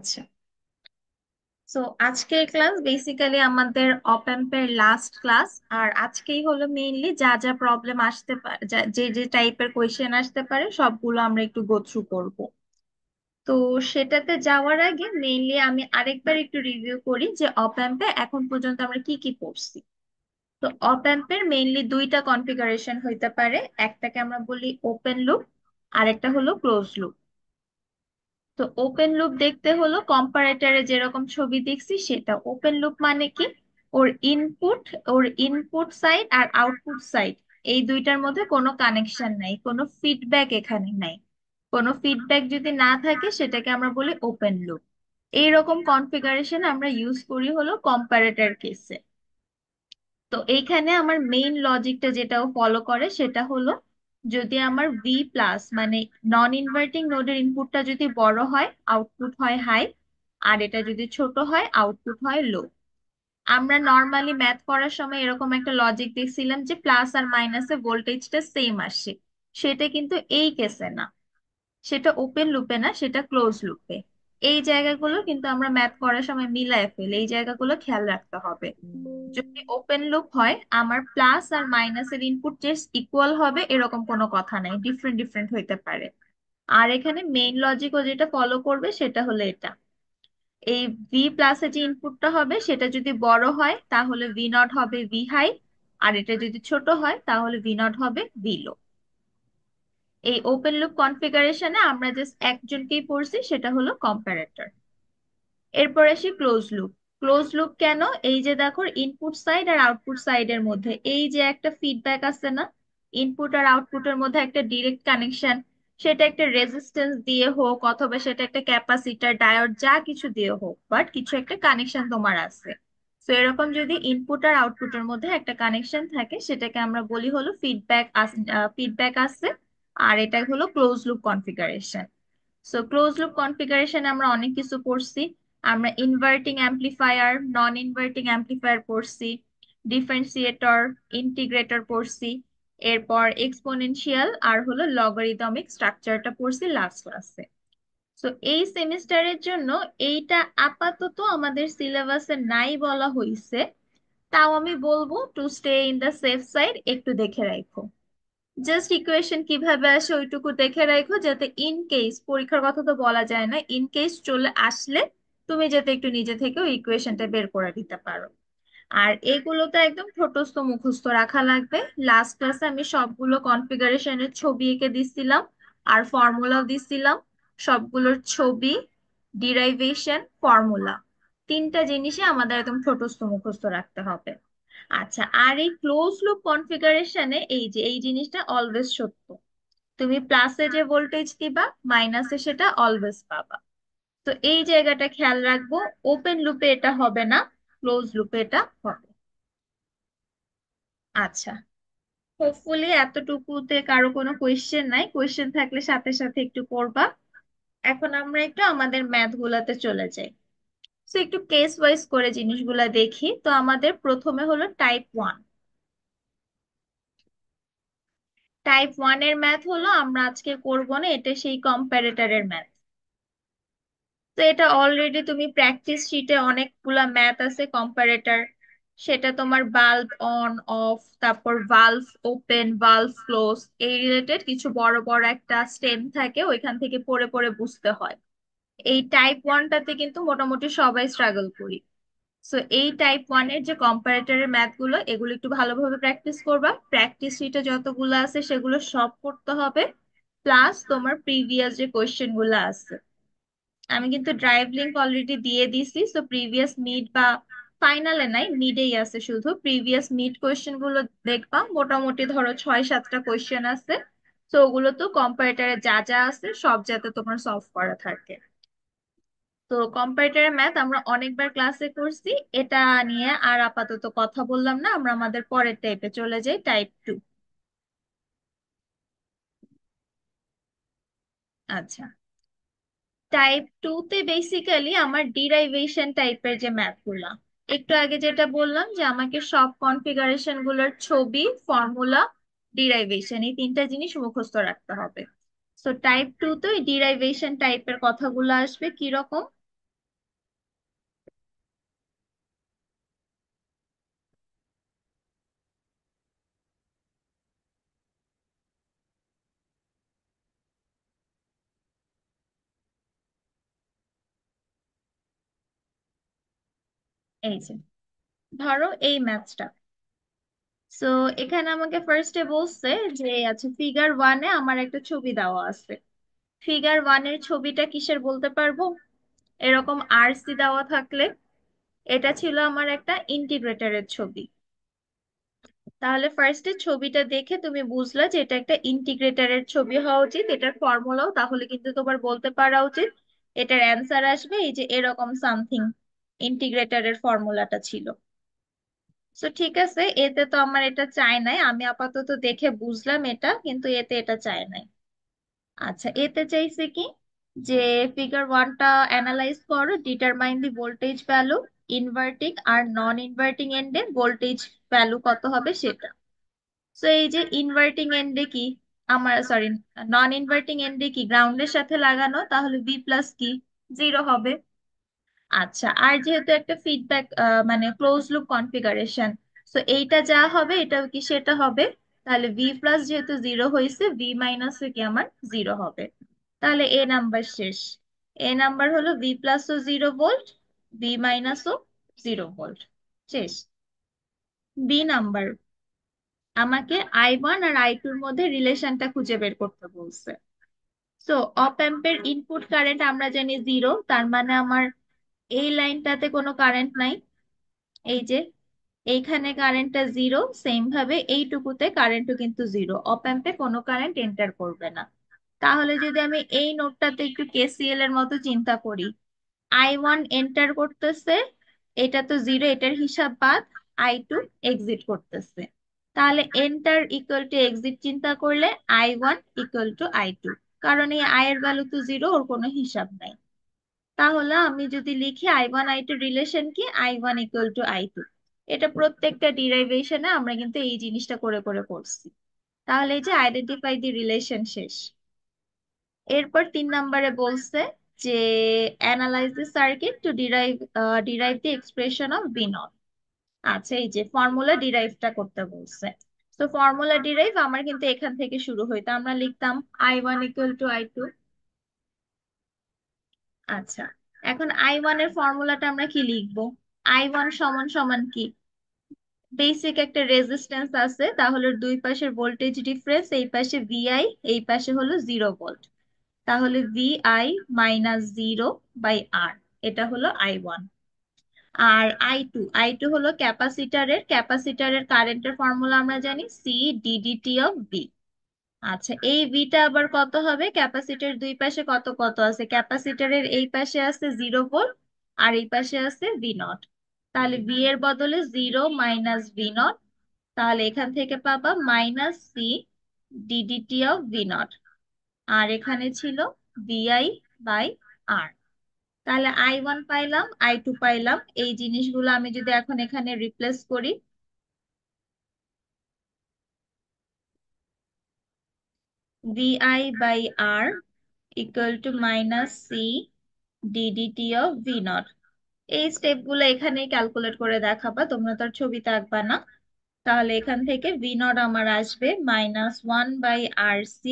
আচ্ছা, তো আজকের ক্লাস বেসিক্যালি আমাদের অপএম্পের লাস্ট ক্লাস। আর আজকেই হলো মেইনলি যা যা প্রবলেম আসতে পারে, যে যে টাইপের কোয়েশ্চেন আসতে পারে সবগুলো আমরা একটু গো থ্রু করব। তো সেটাতে যাওয়ার আগে মেইনলি আমি আরেকবার একটু রিভিউ করি যে অপএম্পে এখন পর্যন্ত আমরা কি কি পড়ছি। তো অপএম্পের মেইনলি দুইটা কনফিগারেশন হইতে পারে, একটাকে আমরা বলি ওপেন লুপ আর একটা হলো ক্লোজ লুপ। তো ওপেন লুপ দেখতে হলো কম্পারেটরে যেরকম ছবি দেখছি সেটা। ওপেন লুপ মানে কি, ওর ইনপুট ওর ইনপুট সাইড আর আউটপুট সাইড এই দুইটার মধ্যে কোনো কানেকশন নাই, কোনো ফিডব্যাক এখানে নাই। কোনো ফিডব্যাক যদি না থাকে সেটাকে আমরা বলি ওপেন লুপ। এইরকম কনফিগারেশন আমরা ইউজ করি হলো কম্পারেটর কেসে। তো এইখানে আমার মেইন লজিকটা যেটা ফলো করে সেটা হলো, যদি আমার ভি প্লাস মানে নন ইনভার্টিং নোডের ইনপুটটা যদি বড় হয় আউটপুট হয় হাই, আর এটা যদি ছোট হয় আউটপুট হয় লো। আমরা নর্মালি ম্যাথ করার সময় এরকম একটা লজিক দেখছিলাম যে প্লাস আর মাইনাসে ভোল্টেজটা সেম আসে। সেটা কিন্তু এই কেসে না, সেটা ওপেন লুপে না, সেটা ক্লোজ লুপে। এই জায়গাগুলো কিন্তু আমরা ম্যাথ করার সময় মিলায় ফেলি, এই জায়গাগুলো খেয়াল রাখতে হবে। যদি ওপেন লুপ হয় আমার প্লাস আর মাইনাসের ইনপুট জাস্ট ইকুয়াল হবে এরকম কোনো কথা নাই, ডিফারেন্ট ডিফারেন্ট হইতে পারে। আর এখানে মেইন লজিকও যেটা ফলো করবে সেটা হলো এটা, এই ভি প্লাসে যে ইনপুটটা হবে সেটা যদি বড় হয় তাহলে ভি নট হবে ভি হাই, আর এটা যদি ছোট হয় তাহলে ভি নট হবে ভি লো। এই ওপেন লুপ কনফিগারেশনে আমরা জাস্ট একজনকেই পড়ছি, সেটা হলো কম্পারেটর। এরপর আসি ক্লোজ লুপ। ক্লোজ লুপ কেন, এই যে দেখো ইনপুট সাইড আর আউটপুট সাইডের মধ্যে এই যে একটা ফিডব্যাক আছে না, ইনপুট আর আউটপুটের মধ্যে একটা ডিরেক্ট কানেকশন। সেটা একটা রেজিস্ট্যান্স দিয়ে হোক অথবা সেটা একটা ক্যাপাসিটর ডায়োড যা কিছু দিয়ে হোক, বাট কিছু একটা কানেকশন তোমার আছে। তো এরকম যদি ইনপুট আর আউটপুটের মধ্যে একটা কানেকশন থাকে সেটাকে আমরা বলি হলো ফিডব্যাক আছে। আর এটা হলো close loop configuration. So close loop configuration আমরা অনেক কিছু পড়ছি। আমরা ইনভার্টিং অ্যাম্প্লিফায়ার, নন ইনভার্টিং অ্যাম্প্লিফায়ার পড়ছি, ডিফারেন্সিয়েটর, ইন্টিগ্রেটর পড়ছি। এরপর এক্সপোনেনশিয়াল আর হলো লগারিদমিক স্ট্রাকচারটা পড়ছি লাস্ট ক্লাসে। তো এই সেমিস্টারের জন্য এইটা আপাতত আমাদের সিলেবাসে নাই বলা হয়েছে। তাও আমি বলবো to stay in the safe side একটু দেখে রাখো। জাস্ট ইকুয়েশন কিভাবে আসে ওইটুকু দেখে রাখো, যাতে ইন কেস, পরীক্ষার কথা তো বলা যায় না, ইন কেস চলে আসলে তুমি যাতে একটু নিজে থেকে ওই ইকুয়েশনটা বের করে দিতে পারো। আর এগুলো তো একদম ঠোঁটস্থ মুখস্থ রাখা লাগবে। লাস্ট ক্লাসে আমি সবগুলো কনফিগারেশনের ছবি এঁকে দিছিলাম আর ফর্মুলাও দিছিলাম। সবগুলোর ছবি, ডিরাইভেশন, ফর্মুলা, তিনটা জিনিসই আমাদের একদম ঠোঁটস্থ মুখস্থ রাখতে হবে। আচ্ছা, আর এই ক্লোজ লুপ কনফিগারেশনে এই যে এই জিনিসটা অলওয়েজ সত্য, তুমি প্লাসে যে ভোল্টেজ দিবা মাইনাসে সেটা অলওয়েজ পাবা। তো এই জায়গাটা খেয়াল রাখবো, ওপেন লুপে এটা হবে না, ক্লোজ লুপে এটা হবে। আচ্ছা, হোপফুলি এতটুকুতে কারো কোনো কোয়েশ্চেন নাই, কোয়েশ্চেন থাকলে সাথে সাথে একটু করবা। এখন আমরা একটু আমাদের ম্যাথ গুলাতে চলে যাই। তো একটু কেস ওয়াইজ করে জিনিসগুলা দেখি। তো আমাদের প্রথমে হলো টাইপ ওয়ান। টাইপ ওয়ান এর ম্যাথ হলো আমরা আজকে করব না, এটা সেই কম্পারেটরের ম্যাথ। তো এটা অলরেডি তুমি প্র্যাকটিস শিটে অনেকগুলা ম্যাথ আছে কম্পারেটর। সেটা তোমার বাল্ব অন অফ, তারপর ভালভ ওপেন, ভালভ ক্লোজ, এই রিলেটেড কিছু বড় বড় একটা স্টেম থাকে, ওইখান থেকে পড়ে পড়ে বুঝতে হয়। এই টাইপ ওয়ানটাতে কিন্তু মোটামুটি সবাই স্ট্রাগল করি। সো এই টাইপ ওয়ান এর যে কম্পারেটরের ম্যাথ গুলো এগুলো একটু ভালোভাবে প্র্যাকটিস করবা। প্র্যাকটিস শিটে যতগুলো আছে সেগুলো সব করতে হবে, প্লাস তোমার প্রিভিয়াস যে কোয়েশ্চেন গুলো আছে। আমি কিন্তু ড্রাইভ লিংক অলরেডি দিয়ে দিছি, সো প্রিভিয়াস মিড বা ফাইনালে নাই, মিডেই আছে, শুধু প্রিভিয়াস মিড কোয়েশ্চেন গুলো দেখবা। মোটামুটি ধরো 6-7টা কোয়েশ্চেন আছে। তো ওগুলো তো কম্পারেটরে যা যা আছে সব যাতে তোমার সলভ করা থাকে। তো কম্পারেটরের ম্যাথ আমরা অনেকবার ক্লাসে করছি, এটা নিয়ে আর আপাতত কথা বললাম না, আমরা আমাদের পরের টাইপে চলে যাই, টাইপ টু। আচ্ছা, টাইপ টু তে বেসিক্যালি আমার ডিরাইভেশন টাইপের যে ম্যাথ গুলা, একটু আগে যেটা বললাম যে আমাকে সব কনফিগারেশন গুলোর ছবি, ফর্মুলা, ডিরাইভেশন এই তিনটা জিনিস মুখস্থ রাখতে হবে। তো টাইপ টু তে ডিরাইভেশন টাইপের কথাগুলো আসবে কিরকম, এই যে ধরো এই ম্যাথটা। সো এখানে আমাকে ফার্স্টে বলছে যে আচ্ছা ফিগার ওয়ানে আমার একটা ছবি দেওয়া আছে। ফিগার ওয়ানের ছবিটা কিসের বলতে পারবো? এরকম আরসি দেওয়া থাকলে এটা ছিল আমার একটা ইন্টিগ্রেটরের ছবি। তাহলে ফার্স্টে ছবিটা দেখে তুমি বুঝলা যে এটা একটা ইন্টিগ্রেটরের ছবি হওয়া উচিত, এটার ফর্মুলাও তাহলে কিন্তু তোমার বলতে পারা উচিত। এটার অ্যান্সার আসবে এই যে এরকম সামথিং, ইন্টিগ্রেটরের ফর্মুলাটা ছিল। তো ঠিক আছে, এতে তো আমার এটা চাই নাই, আমি আপাতত দেখে বুঝলাম এটা, কিন্তু এতে এটা চাই নাই। আচ্ছা, এতে চাইছে কি যে ফিগার ওয়ানটা অ্যানালাইজ করো, ডিটারমাইন দি ভোল্টেজ ভ্যালু ইনভার্টিং আর নন ইনভার্টিং এন্ডে ভোল্টেজ ভ্যালু কত হবে সেটা। তো এই যে ইনভার্টিং এন্ডে কি আমার, সরি, নন ইনভার্টিং এন্ডে কি গ্রাউন্ডের সাথে লাগানো, তাহলে ভি প্লাস কি জিরো হবে। আচ্ছা, আর যেহেতু একটা ফিডব্যাক মানে ক্লোজ লুপ কনফিগারেশন, তো এইটা যা হবে এটাও কি সেটা হবে। তাহলে ভি প্লাস যেহেতু জিরো হয়েছে, ভি মাইনাস কি আমার জিরো হবে। তাহলে এ নাম্বার শেষ। এ নাম্বার হলো ভি প্লাসও 0 ভোল্ট, ভি মাইনাসও 0 ভোল্ট, শেষ। বি নাম্বার, আমাকে I1 আর I2-র মধ্যে রিলেশনটা খুঁজে বের করতে বলছে। সো অপ অ্যাম্পের ইনপুট কারেন্ট আমরা জানি জিরো, তার মানে আমার এই লাইনটাতে কোনো কারেন্ট নাই। এই যে এইখানে কারেন্টটা জিরো, সেম ভাবে এইটুকুতে কারেন্টও কিন্তু জিরো, অপ অ্যাম্পে কোনো কারেন্ট এন্টার করবে না। তাহলে যদি আমি এই নোটটাতে একটু কেসিএল এর মতো চিন্তা করি, I1 এন্টার করতেছে, এটা তো জিরো, এটার হিসাব বাদ, I2 এক্সিট করতেছে। তাহলে এন্টার ইকুয়াল টু এক্সিট চিন্তা করলে I1 ইকুয়াল টু I2, কারণ এই আই এর ভ্যালু তো জিরো, ওর কোনো হিসাব নাই। তাহলে আমি যদি লিখি I1 I2 রিলেশন কি, I1 ইকুয়াল টু I2, এটা প্রত্যেকটা ডিরাইভেশনে আমরা কিন্তু এই জিনিসটা করে করে করছি। তাহলে এই যে আইডেন্টিফাই দি রিলেশন শেষ। এরপর 3 নম্বরে বলছে যে analyse the circuit to derive the expression of V naught. আচ্ছা, এই যে ফর্মুলা ডিরাইভটা করতে বলছে। তো ফর্মুলা ডিরাইভ আমার কিন্তু এখান থেকে শুরু হইতো, আমরা লিখতাম I1 ইকুয়াল টু I2। আচ্ছা, এখন I1 এর ফর্মুলাটা আমরা কি লিখবো? I1 সমান সমান কি, বেসিক একটা রেজিস্ট্যান্স আছে, তাহলে দুই পাশের ভোল্টেজ ডিফারেন্স, এই পাশে ভিআই, এই পাশে হলো 0 ভোল্ট, তাহলে ভিআই মাইনাস 0/R, এটা হলো I1। আর I2 হলো ক্যাপাসিটারের কারেন্টের ফর্মুলা আমরা জানি CdDt। আচ্ছা, এই ভিটা আবার কত হবে, ক্যাপাসিটর দুই পাশে কত কত আছে, ক্যাপাসিটরের এই পাশে আছে 0 ভোল্ট আর এই পাশে আছে ভি নট, তাহলে ভি এর বদলে 0 - ভি নট, তাহলে এখান থেকে পাবা -C ddt/V0। আর এখানে ছিল VI/R। তাহলে I1 পাইলাম, I2 পাইলাম, এই জিনিসগুলো আমি যদি এখন এখানে রিপ্লেস করি, VI/R equal to -C ddt/V0। এই স্টেপ গুলো এখানে ক্যালকুলেট করে দেখাবা, তোমরা তো আর ছবিতে আঁকবা না। তাহলে এখান থেকে V0 আমার আসবে -1/RC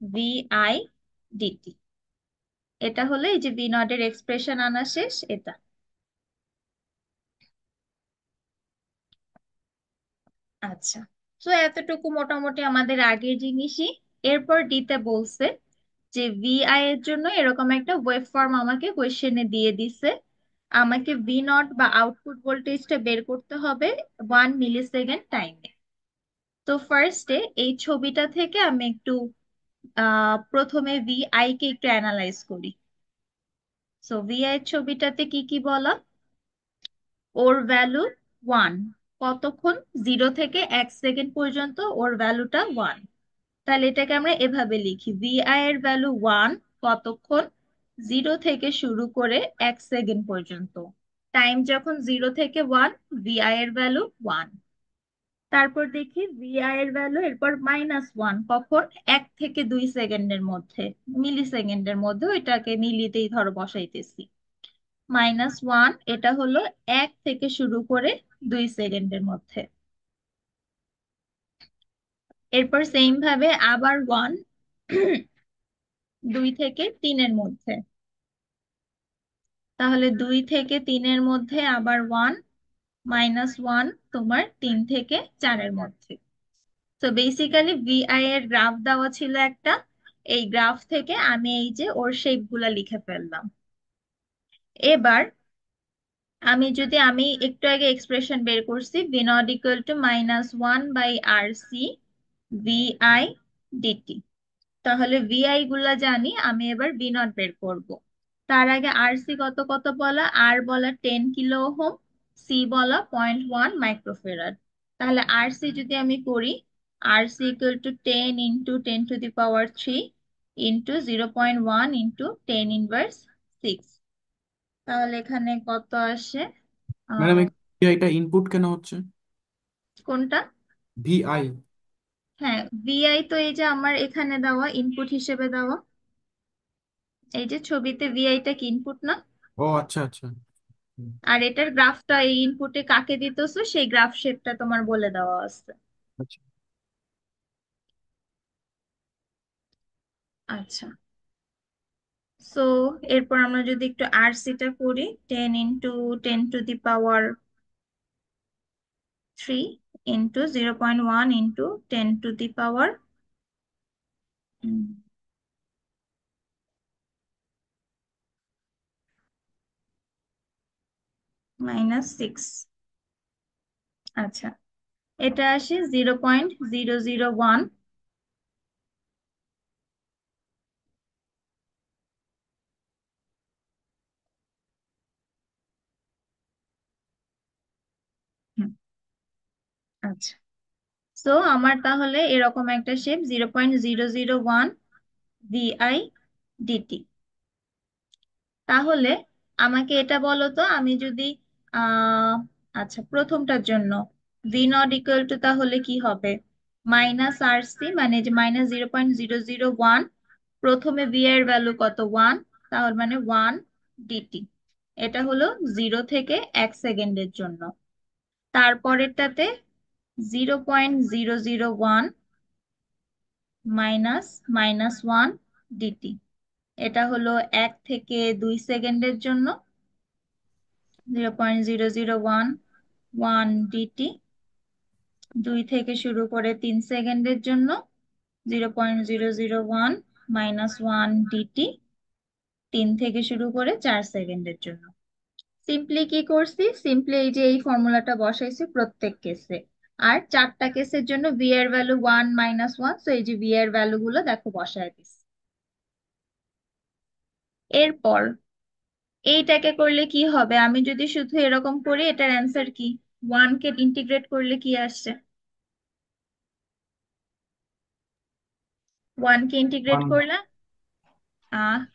VI/DT। এটা হলো এই যে V0 এর এক্সপ্রেশন আনা শেষ এটা। আচ্ছা, তো এতটুকু মোটামুটি আমাদের আগের জিনিসই। এরপর ডিতে বলছে যে ভিআই এর জন্য এরকম একটা ওয়েব ফর্ম আমাকে কোয়েশ্চেনে দিয়ে দিছে। আমাকে V0 বা আউটপুট ভোল্টেজটা বের করতে হবে 1 মিলিসেকেন্ড টাইমে। তো ফার্স্টে এই ছবিটা থেকে আমি একটু প্রথমে ভিআই কে একটু অ্যানালাইজ করি। সো ভিআই এর ছবিটাতে কি কি বলা, ওর ভ্যালু 1, কতক্ষণ, 0 থেকে 1 সেকেন্ড পর্যন্ত ওর ভ্যালুটা 1। তাহলে এটাকে আমরা এভাবে লিখি, ভিআই এর ভ্যালু 1, কতক্ষণ, 0 থেকে শুরু করে 1 সেকেন্ড পর্যন্ত। টাইম যখন 0 থেকে 1, ভিআই এর ভ্যালু 1। তারপর দেখি ভিআই এর ভ্যালু এরপর -1, কখন, 1 থেকে 2 সেকেন্ডের মধ্যে, মিলি সেকেন্ডের মধ্যে, ওইটাকে মিলিতেই ধরো বসাইতেছি। -1 এটা হলো 1 থেকে শুরু করে 2 সেকেন্ডের মধ্যে। এরপর সেম ভাবে আবার 1 2 থেকে 3-এর মধ্যে। তাহলে 2 থেকে 3-এর মধ্যে আবার 1, -1 তোমার 3 থেকে 4-এর মধ্যে। তো বেসিক্যালি ভিআই এর গ্রাফ দেওয়া ছিল একটা, এই গ্রাফ থেকে আমি এই যে ওর শেপ গুলা লিখে ফেললাম। এবার আমি একটু আগে এক্সপ্রেশন বের করছি, V naught equal to -1/RC V I D T. তাহলে ভিআই গুলা জানি, আমি এবার ভি নট বের করব। তার আগে আরসি কত কত বলা, আর বলা 10 কিলো ওহম, সি বলা 0.1 মাইক্রোফেরাড। তাহলে আরসি যদি আমি করি, RC equal to 10 × 10⁻³ into 0.1 into 10 inverse 6। তাহলে এখানে কত আসে? ম্যাডাম, আহ এটা ইনপুট কেন হচ্ছে? কোনটা? ভিআই। হ্যাঁ, ভিআই তো এই যে আমার এখানে দেওয়া ইনপুট হিসেবে দেওয়া, এই যে ছবিতে ভিআইটা কি ইনপুট না? ও আচ্ছা আচ্ছা। হুম, আর এটার গ্রাফটা এই ইনপুটে কাকে দিতেছো সেই গ্রাফ শেপটা তোমার বলে দেওয়া আছে। আচ্ছা। আচ্ছা, সো এরপর আমরা যদি একটু আরসিটা করি, 10 × 10⁻³ ইন্টু 0.1 ইন্টু 10⁻⁻⁻6। আচ্ছা, এটা আসে 0.001। আচ্ছা, সো আমার তাহলে এরকম একটা শেপ 0.001 ভিআই ডিটি। তাহলে আমাকে এটা বলো তো, আমি যদি আহ আচ্ছা, প্রথমটার জন্য ভি নট ইকুয়াল টু তাহলে কি হবে? -RC, মানে যে -0.001, প্রথমে ভি এর ভ্যালু কত? 1, তাহলে মানে 1 ডিটি। এটা হলো 0 থেকে 1 সেকেন্ডের জন্য। তারপরেরটাতে -0.001 -1 ডিটি, এটা হলো 1 থেকে 2 সেকেন্ডের জন্য। 0.001 ডিটি। 2 থেকে শুরু করে 3 সেকেন্ডের জন্য 0.001 - 1 ডিটি। 3 থেকে শুরু করে 4 সেকেন্ডের জন্য। সিম্পলি কি করছি, সিম্পলি এই যে এই ফর্মুলাটা বসাইছি প্রত্যেক কেসে। আর 4টা কেসের জন্য ভি এর ভ্যালু 1 - 1, তো এই যে ভি এর ভ্যালু গুলো দেখো বসায় দিছি। এরপর এইটাকে করলে কি হবে, আমি যদি শুধু এরকম করি, এটার অ্যান্সার কি? 1 কে ইন্টিগ্রেট করলে কি আসছে? 1 কে ইন্টিগ্রেট ওয়ান। করলে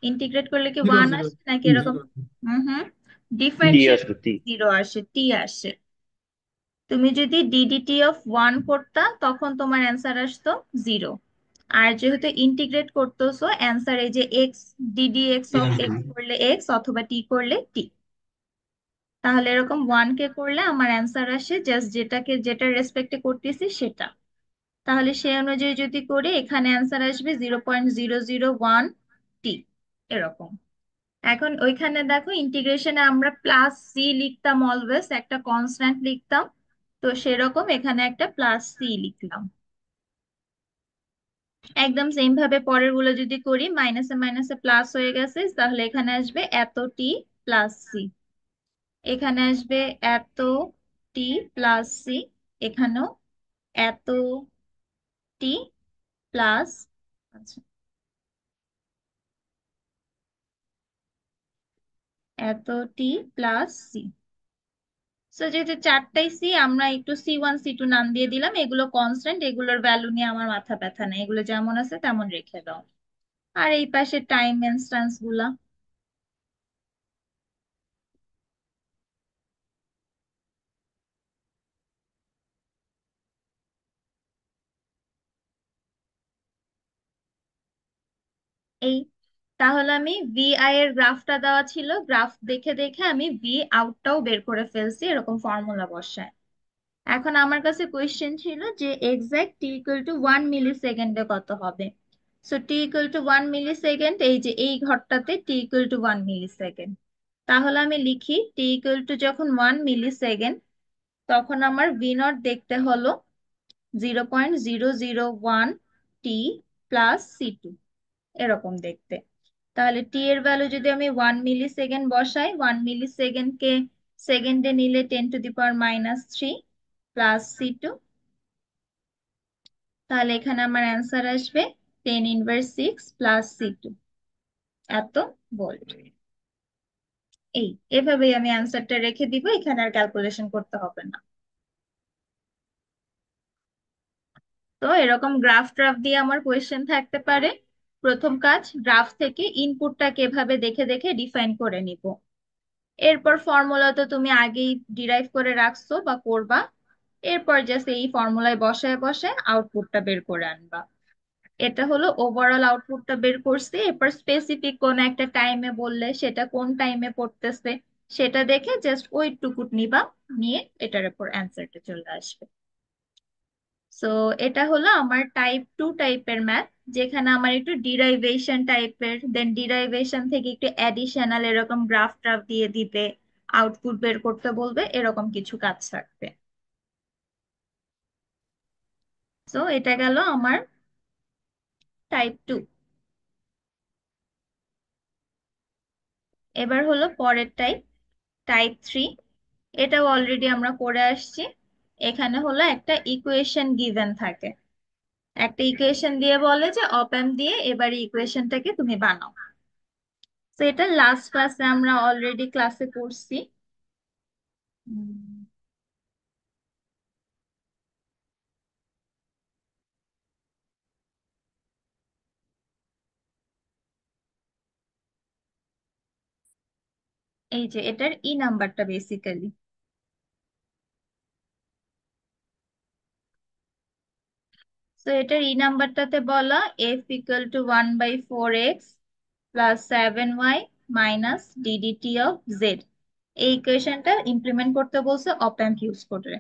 ইন্টিগ্রেট করলে কি জিরো 1 জিরো। আসে নাকি এরকম? জিরো। হুম হুম, টি ডিফারেন্সিয়েট আসবে টি। জিরো আসে, টি আসে। তুমি যদি ডিডিটি অফ 1 করতা তখন তোমার অ্যান্সার আসতো 0। আর যেহেতু ইন্টিগ্রেট করতেছো, অ্যান্সার এই যে x, DD x of x করলে এক্স, অথবা টি করলে টি। তাহলে এরকম 1 কে করলে আমার অ্যান্সার আসে জাস্ট যেটার রেসপেক্টে করতেছি সেটা। তাহলে সেই অনুযায়ী যদি করি, এখানে অ্যান্সার আসবে 0.001 টি, এরকম। এখন ওইখানে দেখো ইন্টিগ্রেশনে আমরা +c লিখতাম, অলওয়েজ একটা কনস্ট্যান্ট লিখতাম। তো সেরকম এখানে একটা +c লিখলাম। একদম সেম ভাবে পরের গুলো যদি করি, মাইনাসে মাইনাসে প্লাস হয়ে গেছে, তাহলে এখানে আসবে এত টি প্লাস সি। এখানে আসবে এত টি প্লাস সি। এখানেও এত টি প্লাস, আচ্ছা, এত টি প্লাস সি। সো যেহেতু 4টাই সি, আমরা একটু C1 C2 নাম দিয়ে দিলাম। এগুলো কনস্ট্যান্ট, এগুলোর ভ্যালু নিয়ে আমার মাথা ব্যথা নেই, এগুলো যেমন আছে তেমন রেখে দাও। আর এই পাশে টাইম ইনস্ট্যান্স গুলা। এই, তাহলে আমি ভিআই এর গ্রাফটা দেওয়া ছিল, গ্রাফ দেখে দেখে আমি ভি আউটটাও বের করে ফেলছি এরকম ফর্মুলা বসায়। এখন আমার কাছে কোয়েশ্চেন ছিল যে এক্সাক্ট T = 1 মিলি সেকেন্ডে কত হবে। সো T = 1 মিলি সেকেন্ড, এই যে এই ঘরটাতে T = 1 মিলি সেকেন্ড। তাহলে আমি লিখি টি ইকুয়াল টু যখন 1 মিলি সেকেন্ড, তখন আমার ভি নট দেখতে হলো 0.001 টি প্লাস সি2, এরকম দেখতে। তাহলে টি এর ভ্যালু যদি আমি 1 মিলি সেকেন্ড বসাই, 1 মিলি সেকেন্ডকে সেকেন্ডে নিলে 10⁻³ প্লাস সি2, তাহলে এখানে আমার অ্যান্সার আসবে 10⁻6 প্লাস সি2, এত ভোল্ট। এই এভাবেই আমি অ্যান্সারটা রেখে দিব, এখানে আর ক্যালকুলেশন করতে হবে না। তো এরকম গ্রাফ ট্রাফ দিয়ে আমার কোয়েশ্চেন থাকতে পারে। প্রথম কাজ, গ্রাফ থেকে ইনপুটটা কিভাবে দেখে দেখে ডিফাইন করে নিব। এরপর ফর্মুলা তো তুমি আগেই ডিরাইভ করে রাখছো বা করবা, এরপর জাস্ট এই ফর্মুলায় বসায় বসায় আউটপুটটা বের করে আনবা। এটা হলো ওভারঅল আউটপুটটা বের করছি। এরপর স্পেসিফিক কোন একটা টাইমে বললে সেটা কোন টাইমে পড়তেছে সেটা দেখে জাস্ট ওইটুকু নিবা, নিয়ে এটার উপর অ্যান্সারটা চলে আসবে। সো এটা হলো আমার টাইপ 2 টাইপের ম্যাথ, যেখানে আমার একটু ডিরাইভেশন টাইপের, দেন ডিরাইভেশন থেকে একটু অ্যাডিশনাল এরকম গ্রাফ ট্রাফ দিয়ে দিবে, আউটপুট বের করতে বলবে, এরকম কিছু কাজ থাকবে। সো এটা গেল আমার টাইপ 2। এবার হলো পরের টাইপ, টাইপ 3। এটাও অলরেডি আমরা করে আসছি। এখানে হলো একটা ইকুয়েশন গিভেন থাকে, একটা ইকুয়েশন দিয়ে বলে যে অপ অ্যাম্প দিয়ে এবার ইকুয়েশনটাকে তুমি বানাও। তো এটা লাস্ট ক্লাসে আমরা অলরেডি ক্লাসে করছি। উম, এই যে এটার নাম্বারটা বেসিক্যালি। তো এটার নাম্বারটাতে বলা f = 1/4x plus 7y minus DDT of Z, এই ইকুয়েশনটা ইমপ্লিমেন্ট করতে বলছে অপ অ্যাম্প ইউজ করে।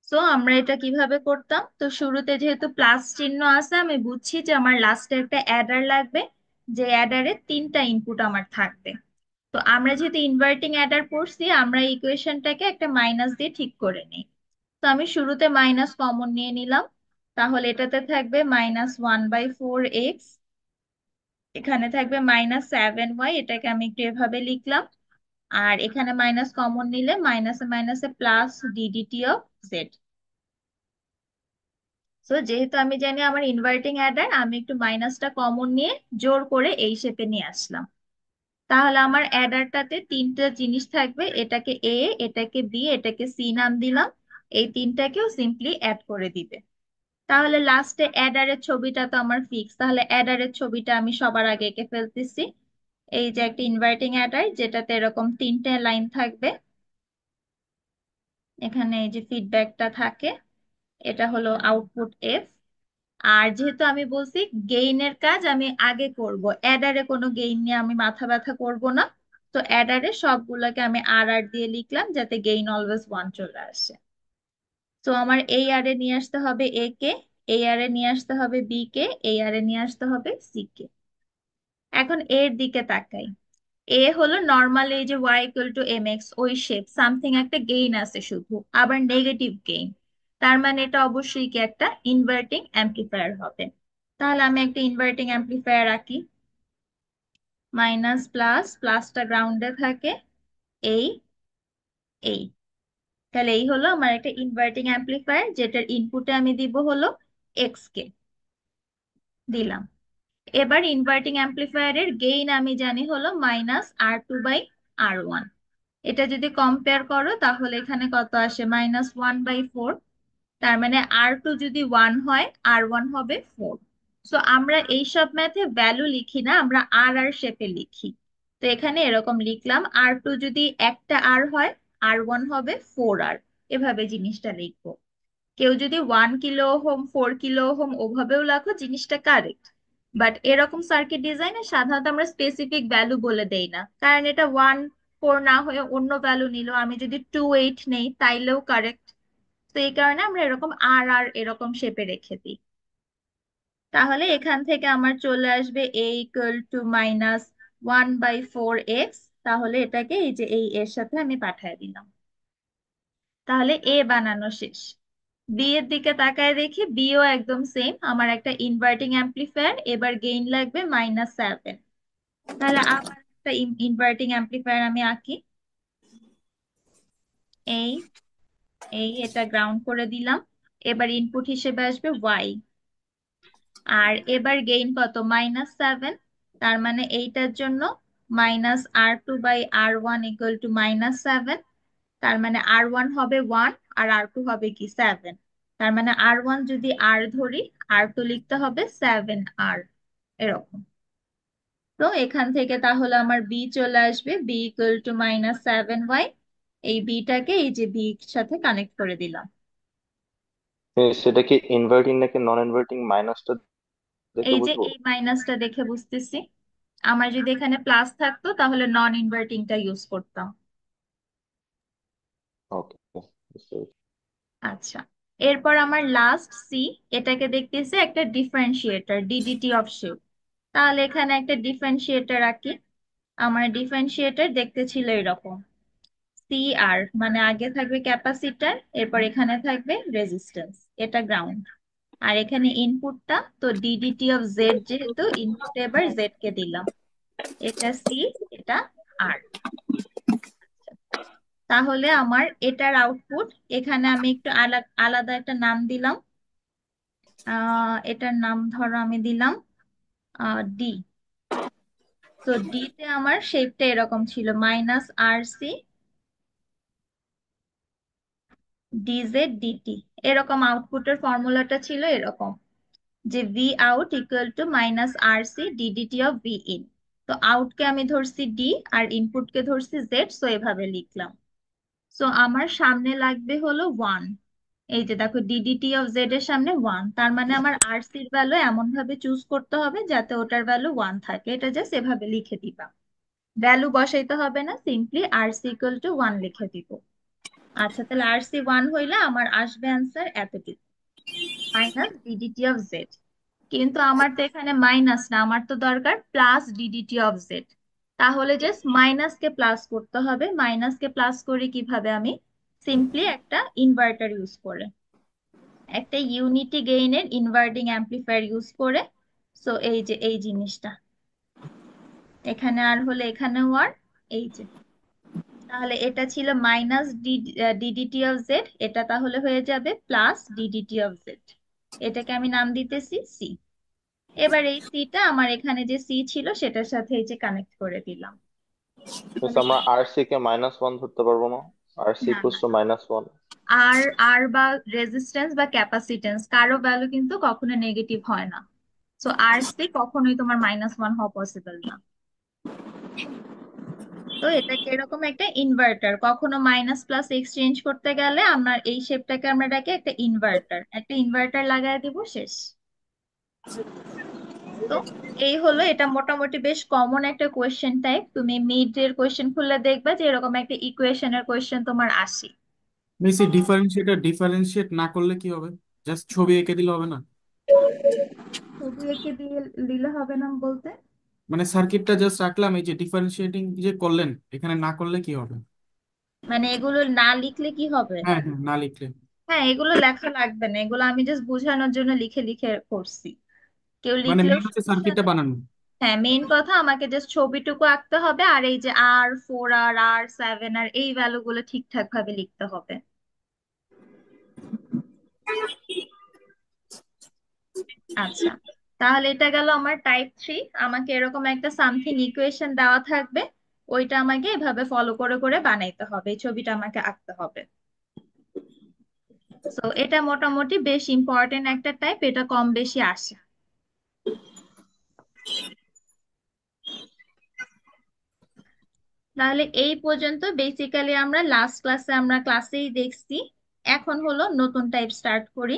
সো আমরা এটা কিভাবে করতাম, তো শুরুতে যেহেতু প্লাস চিহ্ন আছে, আমি বুঝছি যে আমার লাস্টে একটা অ্যাডার লাগবে, যে অ্যাডারে 3টা ইনপুট আমার থাকবে। তো আমরা যেহেতু ইনভার্টিং অ্যাডার পড়ছি, আমরা ইকুয়েশনটাকে একটা মাইনাস দিয়ে ঠিক করে নিই। তো আমি শুরুতে মাইনাস কমন নিয়ে নিলাম, তাহলে এটাতে থাকবে -1/4x, এখানে থাকবে -7y, এটাকে আমি একটু এভাবে লিখলাম। আর এখানে মাইনাস কমন নিলে মাইনাসে মাইনাসে plus DDT of Z. So যেহেতু আমি জানি আমার ইনভার্টিং অ্যাডার, আমি একটু মাইনাসটা কমন নিয়ে জোর করে এই শেপে নিয়ে আসলাম। তাহলে আমার অ্যাডারটাতে 3টা জিনিস থাকবে, এটাকে এ, এটাকে বি, এটাকে সি নাম দিলাম। এই 3টাকেও সিম্পলি অ্যাড করে দিবে। তাহলে লাস্টে অ্যাডারের ছবিটা তো আমার ফিক্স, তাহলে অ্যাডারের ছবিটা আমি সবার আগে এঁকে ফেলতেছি। এই যে একটা ইনভার্টিং অ্যাডার, যেটাতে এরকম 3টে লাইন থাকবে, এখানে এই যে ফিডব্যাকটা থাকে, এটা হলো আউটপুট এফ। আর যেহেতু আমি বলছি গেইনের কাজ আমি আগে করব, অ্যাডারে কোনো গেইন নিয়ে আমি মাথা ব্যথা করব না। তো অ্যাডারে সবগুলোকে আমি আর আর দিয়ে লিখলাম, যাতে গেইন অলওয়েজ 1 চলে আসে। তো আমার এই আরে নিয়ে আসতে হবে এ কে, এই আরে নিয়ে আসতে হবে বি কে, এই আরে নিয়ে আসতে হবে সি কে। এখন এর দিকে তাকাই। এ হলো নর্মাল, এই যে y = mx, ওই শেপ, সামথিং একটা গেইন আছে শুধু, আবার নেগেটিভ গেইন। তার মানে এটা অবশ্যই কি একটা ইনভার্টিং অ্যাম্প্লিফায়ার হবে। তাহলে আমি একটা ইনভার্টিং অ্যাম্প্লিফায়ার আঁকি। মাইনাস প্লাস, প্লাসটা গ্রাউন্ডে থাকে, এই এই তাহলে এই হলো আমার একটা ইনভার্টিং অ্যাম্প্লিফায়ার, যেটার ইনপুটে আমি দিব হলো এক্স কে, দিলাম। এবার ইনভার্টিং অ্যাম্প্লিফায়ারের গেইন আমি জানি হলো -R2/R1। এটা যদি কম্পেয়ার করো তাহলে এখানে কত আসে, -1/4। তার মানে R2 যদি 1 হয়, R1 হবে 4। সো আমরা এইসব ম্যাথে ভ্যালু লিখি না, আমরা আর আর শেপে লিখি। তো এখানে এরকম লিখলাম, R2 যদি একটা আর হয়, R1 হবে 4R, এভাবে জিনিসটা লিখবো। কেউ যদি 1 কিলো ওহম, 4 কিলো ওহম ওভাবেও লেখো, জিনিসটা কারেক্ট। বাট এরকম সার্কিট ডিজাইনে সাধারণত আমরা স্পেসিফিক ভ্যালু বলে দেই না, কারণ এটা 1, 4 না হয়ে অন্য ভ্যালু নিল, আমি যদি 2, 8 নেই তাইলেও কারেক্ট। তো এই কারণে আমরা এরকম আর আর এরকম শেপে রেখে দিই। তাহলে এখান থেকে আমার চলে আসবে a = -1/4x তাহলে এটাকে এই যে এই এর সাথে আমি পাঠিয়ে দিলাম। তাহলে এ বানানো শেষ। বি এর দিকে তাকায় দেখি বিও একদম সেম, আমার একটা ইনভার্টিং অ্যাম্প্লিফায়ার, এবার গেইন লাগবে -7। তাহলে আবার একটা ইনভার্টিং অ্যাম্প্লিফায়ার আমি আঁকি। এই এটা গ্রাউন্ড করে দিলাম। এবার ইনপুট হিসেবে আসবে ওয়াই, আর এবার গেইন কত, -7। তার মানে এইটার জন্য -R2/R1 = -7। তার মানে R1 হবে 1, আর R2 হবে কি 7। তার মানে R1 যদি R ধরি, R2 লিখতে হবে 7R, এরকম। তো এখান থেকে তাহলে আমার বি চলে আসবে, B = -7Y। এই বিটাকে এই যে বি সাথে কানেক্ট করে দিলাম। সেটা কি ইনভার্টিং নাকি নন ইনভার্টিং, মাইনাসটা দেখে এই যে বুঝবো? এই মাইনাসটা দেখে বুঝতেছি। আমার যদি এখানে প্লাস থাকতো তাহলে নন ইনভার্টিংটা ইউজ করতাম। ওকে, বুঝতে পেরেছি। আচ্ছা, এরপর আমার লাস্ট সি, এটাকে দেখতেছি একটা ডিফারেন্সিয়েটর, ডিডিটি অফ শেপ। তাহলে এখানে একটা ডিফারেন্সিয়েটর আঁকি। আমার ডিফারেন্সিয়েটর দেখতে ছিল এরকম, সি আর মানে আগে থাকবে ক্যাপাসিটর, এরপর এখানে থাকবে রেজিস্ট্যান্স, এটা গ্রাউন্ড। আর এখানে ইনপুটটা তো ডিডিটি অফ জেড, যেহেতু ইনপুটে এবার জেড কে দিলাম। এটা সি, এটা আর। তাহলে আমার এটার আউটপুট, এখানে আমি একটু আলাদা একটা নাম দিলাম। এটার নাম ধরো আমি দিলাম ডি। তো ডি তে আমার শেপটা এরকম ছিল, -RC ডিজেড ডিটি। এরকম আউটপুটের ফর্মুলাটা ছিল এরকম, যে V out equal two -RC DDT of V in. তো আউটকে আমি ধরছি ডি আর ইনপুটকে ধরছি জেড, সো এভাবে লিখলাম। সো আমার সামনে লাগবে হলো 1। এই যে দেখো ডিডিটি অফ জেড এর সামনে 1, তার মানে আমার আরসির ভ্যালু এমন ভাবে চুজ করতে হবে যাতে ওটার ভ্যালু 1 থাকে, এটা জাস্ট এভাবে লিখে দিবা। ভ্যালু বসাইতে হবে না, সিম্পলি আরসি ইকুয়াল টু 1 লিখে দিব। আচ্ছা, তাহলে আরসি 1 হইলে আমার আসবে অ্যান্সার এতটুকু, -ডিডিটি অফ জেড। কিন্তু আমার তো এখানে মাইনাস না, আমার তো দরকার প্লাস ডিডিটি অফ জেড। তাহলে জাস্ট মাইনাসকে প্লাস করতে হবে। মাইনাসকে প্লাস করি কিভাবে আমি, সিম্পলি একটা ইনভার্টার ইউজ করে, একটা ইউনিটি গেইনের ইনভার্টিং অ্যাম্প্লিফায়ার ইউজ করে। সো এই যে এই জিনিসটা, এখানে আর হলে এখানেও আর, এই যে। তাহলে এটা ছিল ডিডিটি অফ জেড, এটা তাহলে হয়ে যাবে প্লাস ডিডিটি অফ জেড। এটাকে আমি নাম দিতেছি সি। এবার এই সিটা আমার এখানে যে সি ছিল সেটার সাথে এই যে কানেক্ট করে দিলাম। Means তাহলে আমরা আরসি কে -1 ধরতে পারবো না? আরসি না ইকুয়ালস না, টু -1। আর আর বা রেজিস্ট্যান্স বা ক্যাপাসিটেন্স কারো ভ্যালু কিন্তু কখনো নেগেটিভ হয় না। সো আর সি কখনোই তোমার -1 হওয়া পসিবল না। তো এটাকে এরকম একটা ইনভার্টার, কখনো মাইনাস প্লাস এক্সচেঞ্জ করতে গেলে আমরা এই শেপটাকে আমরা ডাকি একটা ইনভার্টার, একটা ইনভার্টার লাগাই দিব, শেষ। তো এই হলো, এটা মোটামুটি বেশ কমন একটা কোয়েশ্চেন টাইপ। তুমি মিড এর কোয়েশ্চেন খুললে দেখবে যে এরকম একটা ইকুয়েশনের কোয়েশ্চেন তোমার আসে। মিস এই ডিফারেন্সিয়েটর ডিফারেন্সিয়েট না করলে কি হবে? জাস্ট ছবি এঁকে দিলে হবে না? ছবি এঁকে দিয়ে দিলে হবে না বলতে? মানে সার্কিটটা জাস্ট রাখলাম, এই যে ডিফারেন্সিয়েটিং যে করলেন এখানে না করলে কি হবে? মানে এগুলো না লিখলে কি হবে? হ্যাঁ হ্যাঁ, না লিখলে। হ্যাঁ, এগুলো লেখা লাগবে না, এগুলো আমি জাস্ট বোঝানোর জন্য লিখে লিখে করছি। কেউ মানে লিখলেও মেন হচ্ছে সমস্যা সার্কিটটা নাই। বানানো। হ্যাঁ, মেইন কথা আমাকে জাস্ট ছবিটুকু আঁকতে হবে, আর এই যে R4 আর R7 এই ভ্যালু গুলো ঠিকঠাক ভাবে লিখতে হবে। আচ্ছা, তাহলে এটা গেল আমার টাইপ 3। আমাকে এরকম একটা সামথিং ইকুয়েশন দেওয়া থাকবে, ওইটা আমাকে এভাবে ফলো করে করে বানাইতে হবে, এই ছবিটা আমাকে আঁকতে হবে। সো এটা মোটামুটি বেশ ইম্পর্টেন্ট একটা টাইপ, এটা কম বেশি আসে। তাহলে এই পর্যন্ত বেসিক্যালি আমরা লাস্ট ক্লাসে আমরা ক্লাসেই দেখছি। এখন হলো নতুন টাইপ স্টার্ট করি।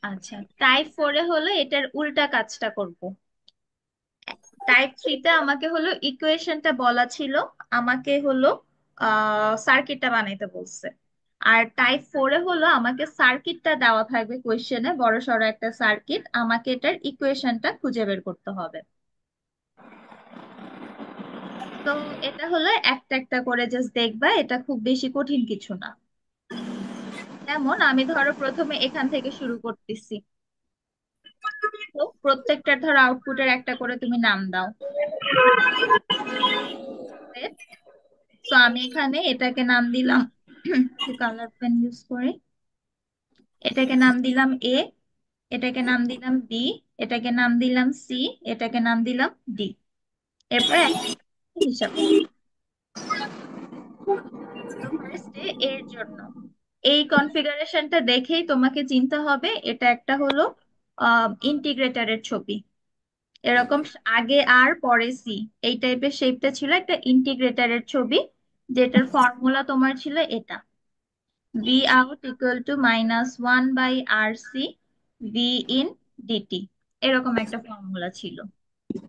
আচ্ছা, টাইপ 4-এ হলো এটার উল্টা কাজটা করব। টাইপ 3-তে আমাকে হলো ইকুয়েশনটা বলা ছিল, আমাকে হলো সার্কিটটা বানাইতে বলছে। আর টাইপ 4-এ হলো আমাকে সার্কিটটা দেওয়া থাকবে কোয়েশ্চেনে, বড় সড়ো একটা সার্কিট, আমাকে এটার ইকুয়েশনটা খুঁজে বের করতে হবে। তো এটা হলো একটা একটা করে জাস্ট দেখবা, এটা খুব বেশি কঠিন কিছু না। যেমন আমি ধরো প্রথমে এখান থেকে শুরু করতেছি। তো প্রত্যেকটার ধরো আউটপুটের একটা করে তুমি নাম দাও। তো আমি এখানে এটাকে নাম দিলাম একটু কালার পেন ইউজ করে, এটাকে নাম দিলাম এ, এটাকে নাম দিলাম বি, এটাকে নাম দিলাম সি, এটাকে নাম দিলাম ডি। এরপর একটা হিসাব করো। তো ফার্স্টে এর জন্য এই কনফিগারেশনটা দেখেই তোমাকে চিন্তা হবে এটা একটা হলো ইন্টিগ্রেটরের ছবি। এরকম আগে আর পরে সি, এই টাইপের শেপটা ছিল একটা ইন্টিগ্রেটরের ছবি, যেটার ফর্মুলা তোমার ছিল এটা, V out equal to -1/RC V in D T, এরকম একটা ফর্মুলা ছিল।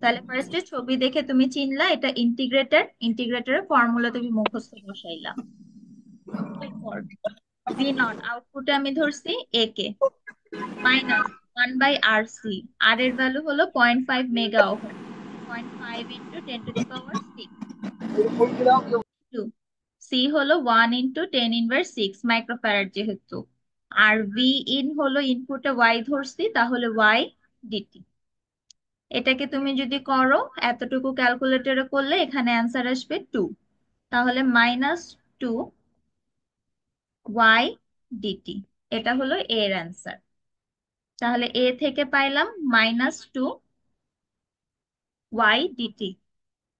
তাহলে ফার্স্টে ছবি দেখে তুমি চিনলা এটা ইন্টিগ্রেটর, ইন্টিগ্রেটরের ফর্মুলা তুমি মুখস্থ বসাইলা। এরপর ভি নট আউটপুটে আমি ধরছি এ কে, -1/RC, আর এর ভ্যালু হলো 0.5 মেগা ওহম, 0.5 × 10⁶, সি হলো 1 × 10⁻⁶ মাইক্রোফ্যারাড যেহেতু, আর ভি ইন হলো ইনপুটে ওয়াই ধরছি, তাহলে ওয়াই ডিটি। এটাকে তুমি যদি করো এতটুকু ক্যালকুলেটরে করলে এখানে অ্যান্সার আসবে 2, তাহলে -2 y/dt, এটা হলো এর অ্যান্সার। তাহলে এ থেকে পাইলাম -2 y/dt,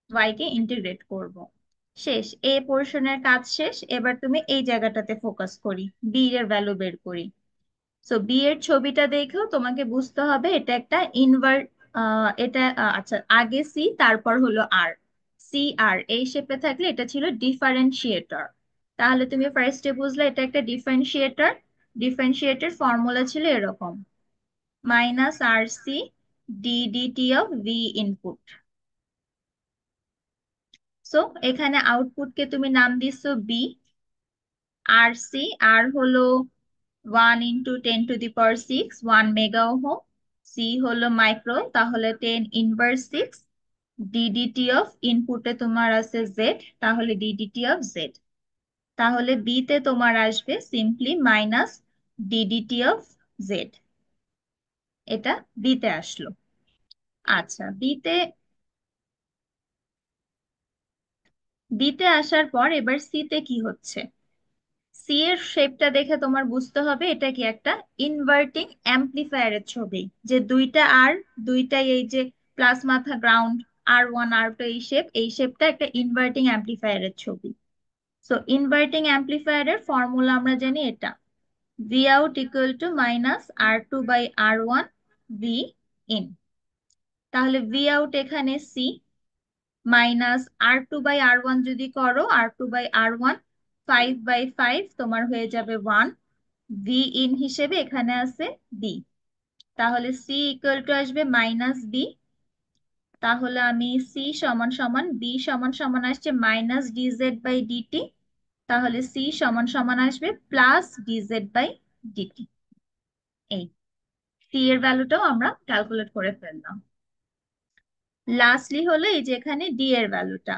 y কে ইন্টিগ্রেট করব। শেষ, এ পোর্শনের কাজ শেষ। এবার তুমি এই জায়গাটাতে ফোকাস করি, বি এর ভ্যালু বের করি। সো বি এর ছবিটা দেখেও তোমাকে বুঝতে হবে এটা একটা ইনভার্ট, এটা আচ্ছা, আগে সি তারপর হলো আর, সি আর এই শেপে থাকলে এটা ছিল ডিফারেন্সিয়েটর। তাহলে তুমি ফার্স্টে বুঝলে এটা একটা ডিফারেন্সিয়েটর। ডিফারেন্সিয়েটর ফর্মুলা ছিল এরকম, -RC ddt of V input. So এখানে আউটপুটকে তুমি নাম দিচ্ছ বি, আর সি, আর হলো 1 × 10⁶, 1 মেগা ওহম, সি হলো মাইক্রো, তাহলে 10⁻⁶, ডিডিটি অফ ইনপুটে তোমার আছে জেড, তাহলে ডিডিটি অফ জেড। তাহলে বি তে তোমার আসবে সিম্পলি -ডিডিটি অফ জেড, এটা বি তে আসলো। আচ্ছা, বিতে আসার পর এবার সি তে কি হচ্ছে, সি এর শেপটা দেখে তোমার বুঝতে হবে এটা কি একটা ইনভার্টিং অ্যাম্পলিফায়ারের ছবি, যে দুইটা আর, দুইটাই এই যে প্লাস মাথা গ্রাউন্ড, R1 R2, এই শেপটা একটা ইনভার্টিং অ্যাম্পলিফায়ারের ছবি। সো ইনভার্টিং অ্যাম্পলিফায়ারের ফর্মুলা আমরা জানি এটা, V out equal two -R2/R1 V in. তাহলে ভি আউট এখানে সি, -R2/R1 যদি করো, R2/R1 5/5 তোমার হয়ে যাবে 1, ভি ইন হিসেবে এখানে আছে বি, তাহলে সি ইকুয়াল টু আসবে -বি। তাহলে আমি সি সমান সমান, বি সমান সমান আসছে -dz/dt, তাহলে সি সমান সমান আসবে +dz/dt। এই সি এর ভ্যালুটাও আমরা ক্যালকুলেট করে ফেললাম। লাস্টলি হলো এই যে এখানে ডি এর ভ্যালুটা,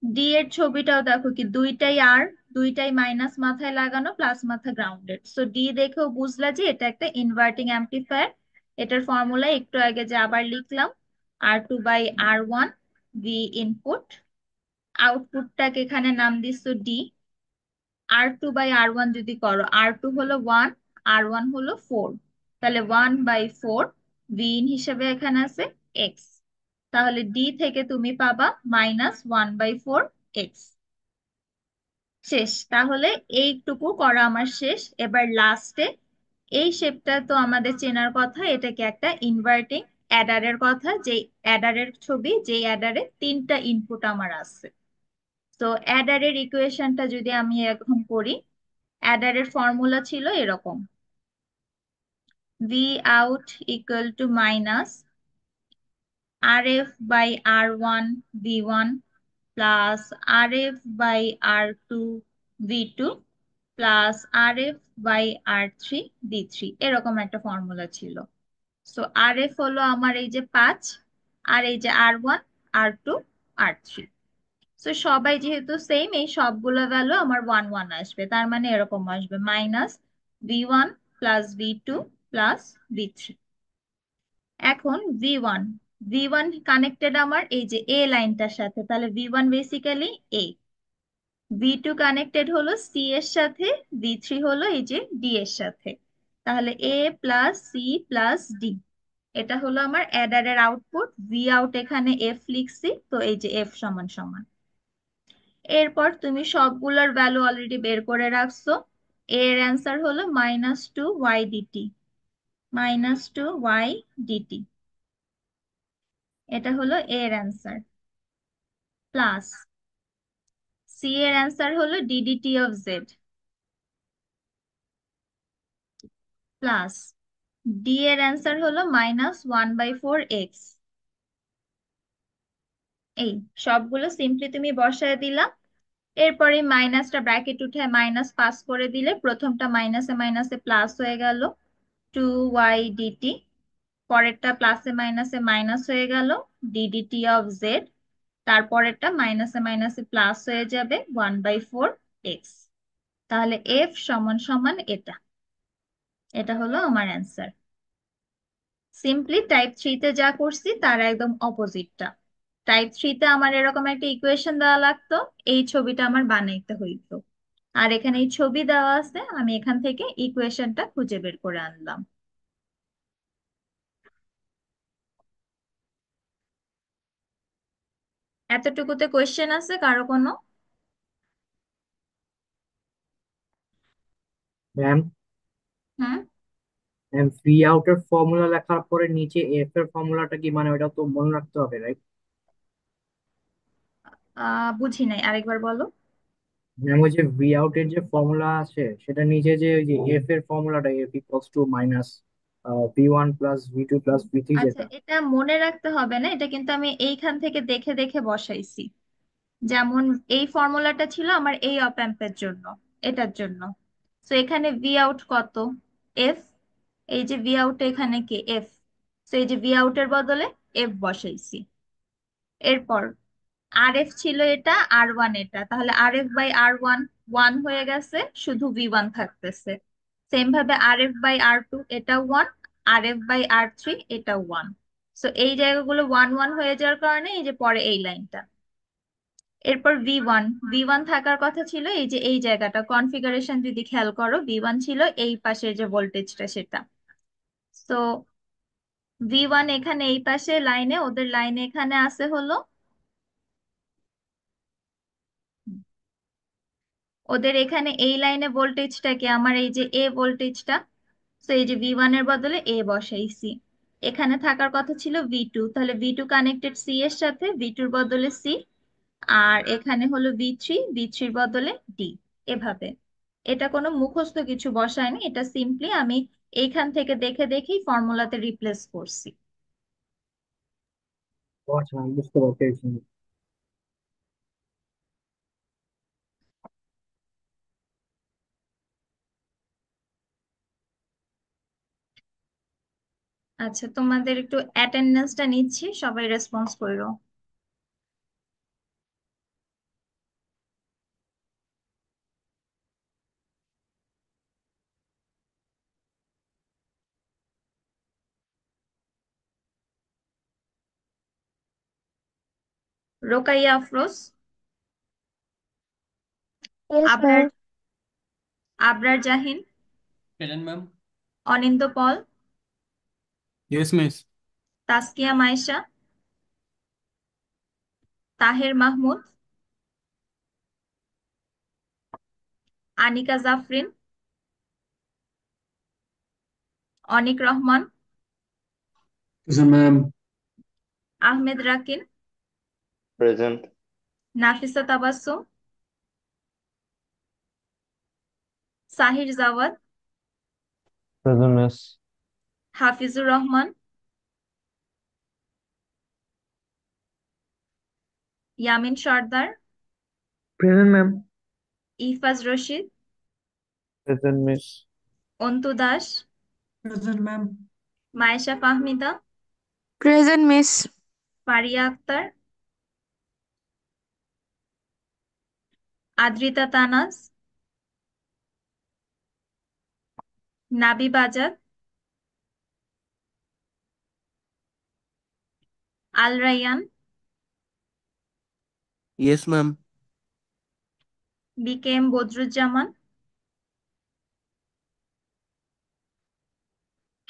ডি এর ছবিটাও দেখো কি দুইটাই আর, দুইটাই মাইনাস মাথায় লাগানো, প্লাস মাথা গ্রাউন্ডেড। সো ডি দেখেও বুঝলা যে এটা একটা ইনভার্টিং অ্যাম্পলিফায়ার। এটার ফর্মুলা একটু আগে যে আবার লিখলাম, R2/R1 ভি ইনপুট, আউটপুটটাকে এখানে নাম দিচ্ছ ডি। R2/R1 যদি করো, R2 হলো 1, R1 হলো 4, তাহলে 1/4, ভি ইন হিসেবে এখানে আছে এক্স, তাহলে ডি থেকে তুমি পাবা -1/4 এক্স। শেষ, তাহলে এইটুকু করা আমার শেষ। এবার লাস্টে এই শেপটা তো আমাদের চেনার কথা, এটাকে একটা ইনভার্টিং অ্যাডারের কথা, যে অ্যাডারের ছবি, যে অ্যাডারে তিনটা ইনপুট আমার আছে। তো অ্যাডারের ইকুয়েশনটা যদি আমি এখন করি, অ্যাডারের ফর্মুলা ছিল এরকম, V out equal to -RF/R1 V one plus R F by R two V two plus R F by R three V three, এরকম একটা ফর্মুলা ছিল। সো আর এফ হলো আমার এই যে 5, আর এই যে আর 1, আর 2, আর 3। সো সবাই যেহেতু সেম, এই সবগুলো ভ্যালু আমার 1 1 আসবে, তার মানে এরকম আসবে -v1 plus v2 plus v3। এখন V one, V one connected আমার এই যে এ লাইনটার সাথে, তাহলে ভি ওয়ান বেসিক্যালি এ। ভি টু কানেক্টেড হলো সি এর সাথে, ভি3 হলো এই যে ডি এর সাথে। তাহলে এ প্লাস সি প্লাস ডি, এটা হলো আমার অ্যাডারের আউটপুট। ভি আউট এখানে এফ লিখছি, তো এই যে এফ সমান সমান। এরপর তুমি সবগুলোর ভ্যালু অলরেডি বের করে রাখছো। এর অ্যান্সার হলো -2y/dt, -2y/dt, এটা হলো এর অ্যান্সার। প্লাস সি এর অ্যান্সার হলো DDT of Z, plus D এর অ্যান্সার হলো -1/4x। এই সবগুলো সিম্পলি তুমি বসায় দিলা। এরপরে মাইনাসটা ব্র্যাকেট উঠে মাইনাস পাস করে দিলে প্রথমটা মাইনাসে মাইনাসে প্লাস হয়ে গেল 2y/dt, পরেরটা প্লাসে মাইনাসে মাইনাস হয়ে গেল ডিডিটি অফ জেড, তারপরেরটা মাইনাসে মাইনাসে প্লাস হয়ে যাবে 1/4x। তাহলে এফ সমান সমান এটা, এটা হলো আমার অ্যান্সার। সিম্পলি টাইপ 3 তে যা করছি তার একদম অপোজিটটা। টাইপ 3 তে আমার এরকম একটা ইকুয়েশন দেওয়া লাগতো, এই ছবিটা আমার বানাইতে হইতো। আর এখানে এই ছবি দেওয়া আছে, আমি এখান থেকে ইকুয়েশনটা খুঁজে বের করে আনলাম। এতটুকুতে কোয়েশ্চেন আছে কারো কোনো? ম্যাম, হুম। ফ্রি আউটের ফর্মুলা লেখার পরে নিচে এফ এর ফর্মুলাটা কি, মানে ওটা তো মনে রাখতে হবে, রাইট? বুঝি নাই, আরেকবার বলো। ম্যাম, ওই যে ভি আউটের যে ফর্মুলা আছে সেটা নিচে যে ওই যে এফ এর ফর্মুলাটা, F equals to minus V one plus V two plus ভি3, আচ্ছা, যেটা। এটা মনে রাখতে হবে না, এটা কিন্তু আমি এইখান থেকে দেখে দেখে বসাইছি। যেমন এই ফর্মুলাটা ছিল আমার এই অপ অ্যাম্পের জন্য, এটার জন্য। তো এখানে ভি আউট কত? এফ। এই যে ভি আউট এখানে কে? এফ। তো এই যে ভি আউটের বদলে এফ বসাইছি। এরপর আর এফ ছিল এটা, আর 1 এটা, তাহলে আর এফ বাই আর 1 ওয়ান হয়ে গেছে, শুধু ভি ওয়ান থাকতেছে। সেম ভাবে আর এফ বাই আর 2 এটা 1, আর এফ বাই আর 3 এটা 1। সো এই জায়গাগুলো 1 1 হয়ে যাওয়ার কারণে এই যে পরে এই লাইনটা। এরপর ভি ওয়ান, ভি ওয়ান থাকার কথা ছিল এই যে এই জায়গাটা, কনফিগারেশন যদি খেয়াল করো, ভি ওয়ান ছিল এই পাশের যে ভোল্টেজটা সেটা। তো ভি ওয়ান এখানে এই পাশে লাইনে, ওদের লাইনে এখানে আছে হলো, ওদের এখানে এই লাইনে ভোল্টেজটাকে আমার এই যে এ ভোল্টেজটা, তো এই যে ভি ওয়ান এর বদলে এ বসাইছি। এখানে থাকার কথা ছিল ভি টু, তাহলে ভি টু কানেক্টেড সি এর সাথে, ভি টুর বদলে সি। আর এখানে হলো ভি3, ভি3-র বদলে ডি। এভাবে, এটা কোনো মুখস্থ কিছু বসায়নি, এটা সিম্পলি আমি এইখান থেকে দেখে দেখেই ফর্মুলাতে রিপ্লেস করছি। ও আচ্ছা, আমি বুঝতে পারছি। আচ্ছা, তোমাদের একটু অ্যাটেন্ডেন্সটা নিচ্ছি, সবাই রেসপন্স করো। Ruqaiya Afroz, Yes, Abrar, ma'am. Abrar Zahin, Present, ma'am. Anindo Paul, yes miss. Taskia Maisha, Taher Mahmud, Anika Zafrin, Anik Rahman, Present, ma'am. Ahmed Rakin, present. Nafisa Tabassum, Sahir Jawad, present miss. Hafizur Rahman, Yamin Sardar, present ma'am. Ifaz Rashid, present miss. Antu Das, Present, ma'am. Maisha Fahmida, present miss. Faria Akter, Adrita Tanaz, Nabib Azad, Al Rayan, yes ma'am. B K M Badruzzaman,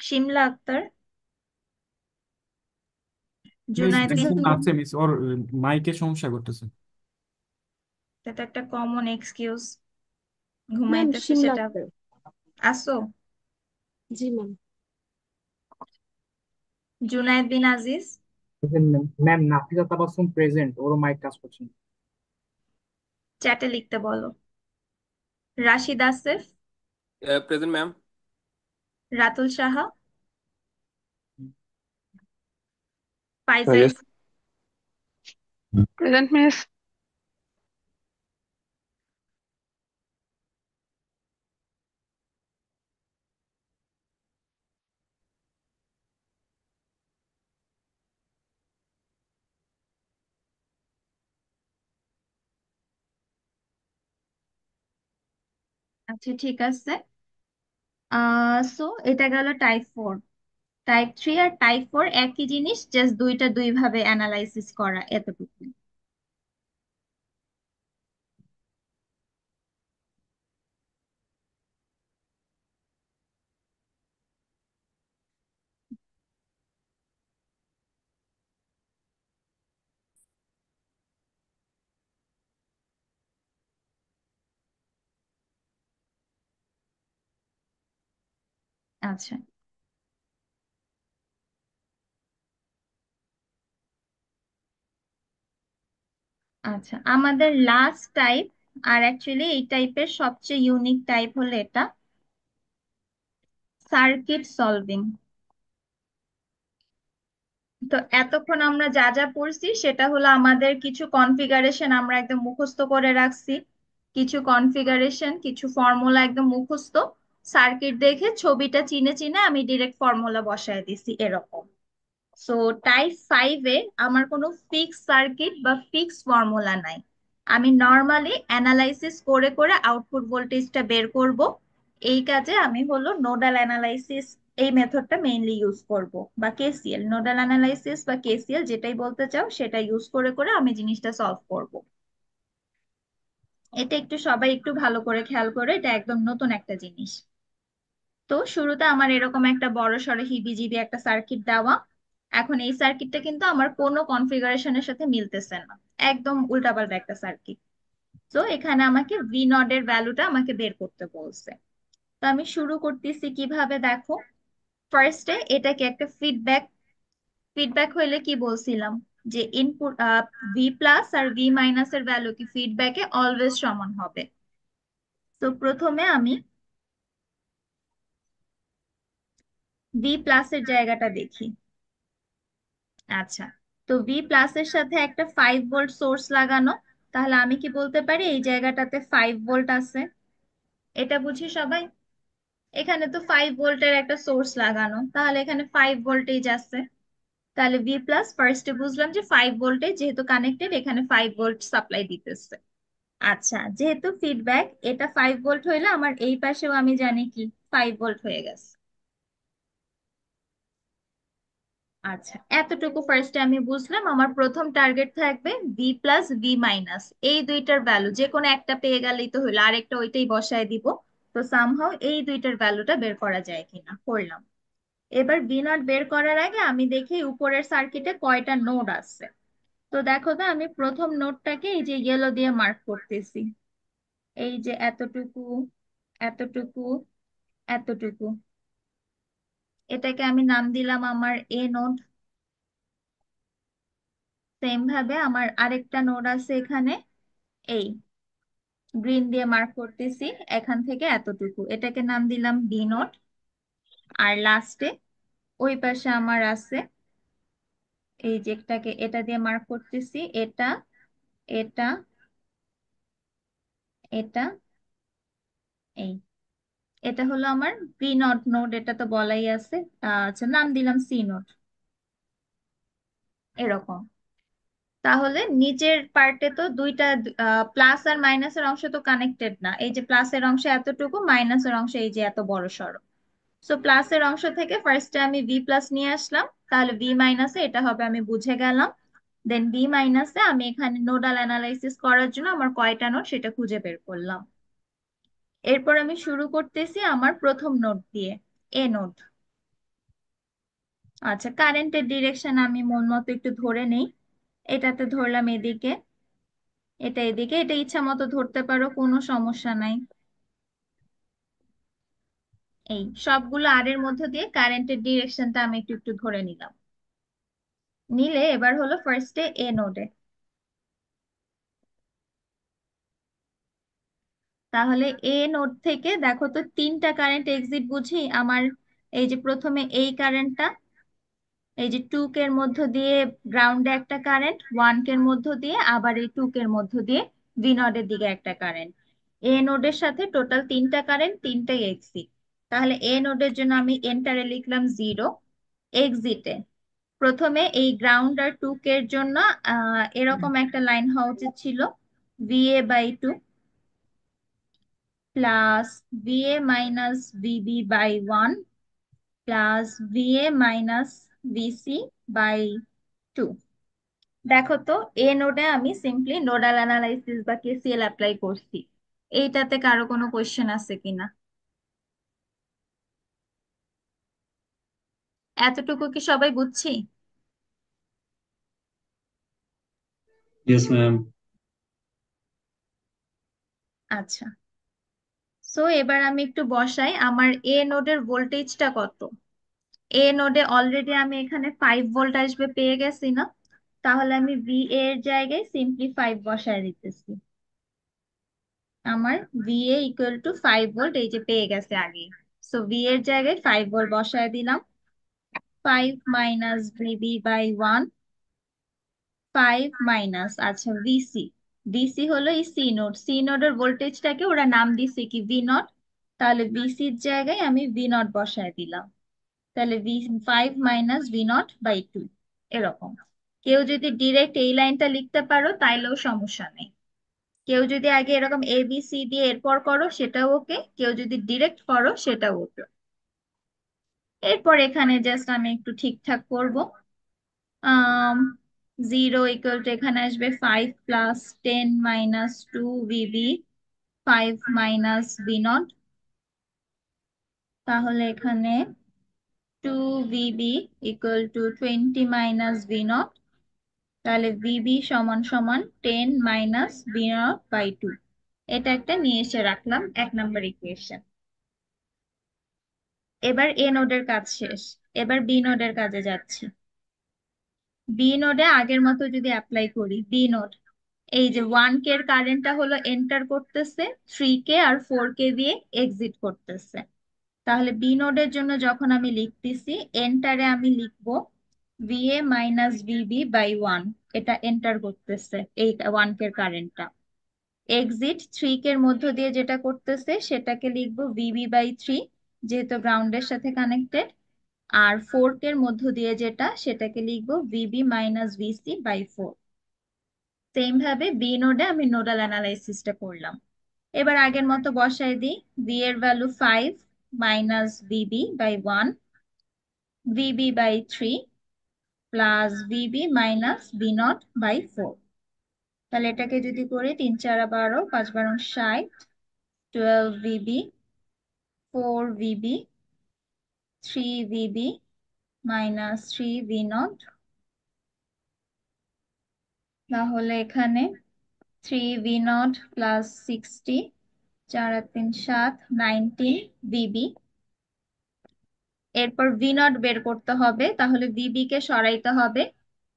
Shimla Akter, miss Junaid Bin. Disturb আছে মিস, ওর মাইকে সমস্যা করতেছে। এটা একটা কমন এক্সকিউজ, ম্যাম ঘুমাইতেছে শিমলা সেটা। আক্তার। আসো। জি ma'am. Junaid Bin Aziz, present ma'am. Ma'am Nafiza Tabassum present, ওরও মাইক কাজ করছে না। চ্যাটে লিখতে বলো। Rashid Asef, Present, ma'am. রাতুল সাহা, ফাইজা Yes. Present miss. আচ্ছা ঠিক আছে। সো এটা গেল টাইপ 4। টাইপ 3 আর টাইপ 4 একই জিনিস, জাস্ট দুইটা দুই ভাবে অ্যানালাইসিস করা, এতটুকু। আচ্ছা আচ্ছা, আমাদের লাস্ট টাইপ, আর অ্যাকচুয়ালি এই টাইপের সবচেয়ে ইউনিক টাইপ হলো এটা, সার্কিট সলভিং। তো এতক্ষণ আমরা যা যা পড়ছি সেটা হলো আমাদের কিছু কনফিগারেশন আমরা একদম মুখস্থ করে রাখছি, কিছু কনফিগারেশন, কিছু ফর্মুলা একদম মুখস্থ, সার্কিট দেখে ছবিটা চিনে চিনে আমি ডিরেক্ট ফর্মুলা বসায় দিছি এরকম। সো টাইপ 5-এ আমার কোনো ফিক্স সার্কিট বা ফিক্স ফর্মুলা নাই। আমি নর্মালি অ্যানালাইসিস করে করে আউটপুট ভোল্টেজটা বের করব। এই কাজে আমি হলো নোডাল অ্যানালাইসিস, এই মেথডটা মেইনলি ইউজ করব, বা কেসিএল, নোডাল অ্যানালাইসিস বা কেসিএল যেটাই বলতে চাও সেটা ইউজ করে করে আমি জিনিসটা সলভ করব। এটা একটু সবাই একটু ভালো করে খেয়াল করে, এটা একদম নতুন একটা জিনিস। তো শুরুতে আমার এরকম একটা বড় সড়ো হিবিজিবি একটা সার্কিট দেওয়া। এখন এই সার্কিটটা কিন্তু আমার কোনো কনফিগারেশনের সাথে মিলতেছে না, একদম উল্টাপাল্টা একটা সার্কিট। তো এখানে আমাকে ভি নট এর ভ্যালুটা আমাকে বের করতে বলছে। তো আমি শুরু করতেছি কিভাবে, দেখো। ফার্স্টে এটাকে একটা ফিডব্যাক, ফিডব্যাক হইলে কি বলছিলাম, যে ইনপুট ভি প্লাস আর ভি মাইনাস এর ভ্যালু কি ফিডব্যাকে অলওয়েজ সমান হবে। তো প্রথমে আমি ভি প্লাস এর জায়গাটা দেখি। আচ্ছা, তো ভি প্লাস এর সাথে একটা 5 ভোল্ট সোর্স লাগানো, তাহলে আমি কি বলতে পারি এই জায়গাটাতে 5 ভোল্ট আছে, এটা বুঝি সবাই। এখানে তো 5 ভোল্টের একটা সোর্স লাগানো, তাহলে এখানে 5 ভোল্টেজ আছে। তাহলে ভি প্লাস ফার্স্টে বুঝলাম যে 5 ভোল্টে যেহেতু কানেক্টেড, এখানে 5 ভোল্ট সাপ্লাই দিতেছে। আচ্ছা, যেহেতু ফিডব্যাক, এটা 5 ভোল্ট হইলে আমার এই পাশেও আমি জানি কি 5 ভোল্ট হয়ে গেছে। আচ্ছা, এতটুকু ফার্স্টে আমি বুঝলাম। আমার প্রথম টার্গেট থাকবে ভি প্লাস ভি মাইনাস, এই দুইটার ভ্যালু যে কোনো একটা পেয়ে গেলেই তো হলো, আরেকটা ওইটাই বসায় দিব। তো সামহাও এই দুইটার ভ্যালুটা বের করা যায় কিনা করলাম। এবার ভি নট বের করার আগে আমি দেখি উপরের সার্কিটে কয়টা নোড আছে। তো দেখো তো, আমি প্রথম নোডটাকে এই যে ইয়েলো দিয়ে মার্ক করতেছি, এই যে এতটুকু, এতটুকু, এতটুকু, এটাকে আমি নাম দিলাম আমার এ নোড। সেম ভাবে আমার আরেকটা নোড আছে এখানে, এই গ্রিন দিয়ে মার্ক করতেছি, এখান থেকে এতটুকু, এটাকে নাম দিলাম বি নোট। আর লাস্টে ওই পাশে আমার আছে এই যে এটাকে, এটা দিয়ে মার্ক করতেছি, এটা এটা, এটা, এই, এটা হলো আমার ভি নট নোড, এটা তো বলাই আছে। আচ্ছা, নাম দিলাম সি নোড। এরকম। তাহলে নিচের পার্টে তো দুইটা প্লাস আর মাইনাসের অংশ তো কানেক্টেড না, এই যে প্লাসের অংশ এতটুকু, মাইনাসের অংশ এই যে এত বড় সড়ো। সো প্লাসের অংশ থেকে ফার্স্টে আমি ভি প্লাস নিয়ে আসলাম, তাহলে ভি মাইনাসে এটা হবে, আমি বুঝে গেলাম। দেন ভি মাইনাসে আমি এখানে নোডাল অ্যানালাইসিস করার জন্য আমার কয়টা নোড সেটা খুঁজে বের করলাম। এরপর আমি শুরু করতেছি আমার প্রথম নোড দিয়ে, এ নোড। আচ্ছা, কারেন্টের ডিরেকশন আমি মন মতো একটু ধরে নেই। এটাতে ধরলাম এদিকে, এটা এদিকে, এটা ইচ্ছা মতো ধরতে পারো, কোনো সমস্যা নাই। এই সবগুলো আর এর মধ্যে দিয়ে কারেন্টের ডিরেকশনটা আমি একটু একটু ধরে নিলাম। নিলে এবার হলো ফার্স্টে এ নোডে। তাহলে এ নোড থেকে দেখো তো তিনটা কারেন্ট এক্সিট বুঝি আমার। এই যে প্রথমে এই কারেন্টটা, এই যে টু কের মধ্য দিয়ে গ্রাউন্ডে একটা কারেন্ট, ওয়ান কের মধ্য দিয়ে, আবার এই টু কের মধ্য দিয়ে ভি নোডের দিকে একটা কারেন্ট। এ নোডের সাথে টোটাল তিনটা কারেন্ট, তিনটাই এক্সিট। তাহলে এ নোডের জন্য আমি এন্টারে লিখলাম 0। এক্সিটে প্রথমে এই গ্রাউন্ড আর টু কের জন্য এরকম একটা লাইন হওয়া উচিত ছিল, VA/2 plus VA-VB/1 plus VA-VC/2। দেখো তো এ নোডে আমি সিম্পলি নোডাল অ্যানালাইসিস বা কেসিএল অ্যাপ্লাই করছি, এইটাতে কারো কোনো কোয়েশ্চেন আছে কিনা? এতটুকু কি সবাই বুঝছি? Yes, ma'am. আচ্ছা, সো এবার আমি একটু বসাই আমার এ নোডের ভোল্টেজটা কত। এ নোডে অলরেডি আমি এখানে 5 ভোল্ট আসবে পেয়ে গেছি না? তাহলে আমি ভি এর জায়গায় সিম্পলি 5 বসায় দিতেছি। আমার VA ইকুয়াল টু 5 ভোল্ট, এই যে পেয়ে গেছে আগে। সো ভি এর জায়গায় 5 ভোল্ট বসায় দিলাম। 5 মাইনাস VB/1, 5 মাইনাস, আচ্ছা, ভিসি হলো এই সি নোড, সি নোডের ভোল্টেজটাকে ওরা নাম দিছে কি ভি নট। তাহলে ভিসির জায়গায় আমি ভি নট বসায় দিলাম। তাহলে 5 মাইনাস V0/2, এরকম। কেউ যদি ডিরেক্ট এই লাইনটা লিখতে পারো তাইলেও সমস্যা নেই। কেউ যদি আগে এরকম ABC দিয়ে এরপর করো সেটাও ওকে, কেউ যদি ডিরেক্ট করো সেটাও ওকে। এরপর এখানে জাস্ট আমি একটু ঠিকঠাক করব। আম 0 ইকুয়াল টু এখানে আসবে 5 প্লাস 10-2 VB, 5 মাইনাস V0। তাহলে এখানে 2 VB equal to 20 minus V0। তাহলে VB সমান সমান 10 মাইনাস V0/2। এটা একটা নিয়ে এসে রাখলাম 1 নম্বর ইকুয়েশন। এবার এ নোডের কাজ শেষ, এবার বি নোডের কাজে যাচ্ছি। বি নোডে আগের মতো যদি অ্যাপ্লাই করি, বি নোড, এই যে 1 কে এর কারেন্টটা হলো এন্টার করতেছে, 3 কে আর 4 কে দিয়ে এক্সিট করতেছে। তাহলে বি নোডের জন্য যখন আমি লিখতেছি, এন্টারে আমি লিখবো VA-VB/1, এটা এন্টার করতেছে এই 1 কে এর কারেন্টটা। এক্সিট 3 কে এর মধ্য দিয়ে যেটা করতেছে সেটাকে লিখবো VB/3, যেহেতু গ্রাউন্ডের সাথে কানেক্টেড। আর 4 কে এর মধ্য দিয়ে যেটা সেটাকে লিখবো VB-VC/4। সেম ভাবে বি নোডে আমি নোডাল অ্যানালাইসিসটা করলাম। এবার আগের মতো বসাই দিই, ভি এর value 5 minus VB/1, VB/3 plus VB-V0/4। তাহলে এটাকে যদি করি, 3 4 12, 5 12 60, 12 VB, 4 VB, 3 VB minus 3 V0। তাহলে এখানে 3 V0 প্লাস 60, 4 আর 3 7, 19 VB। এরপর V0 বের করতে হবে, তাহলে VB কে সরাইতে হবে।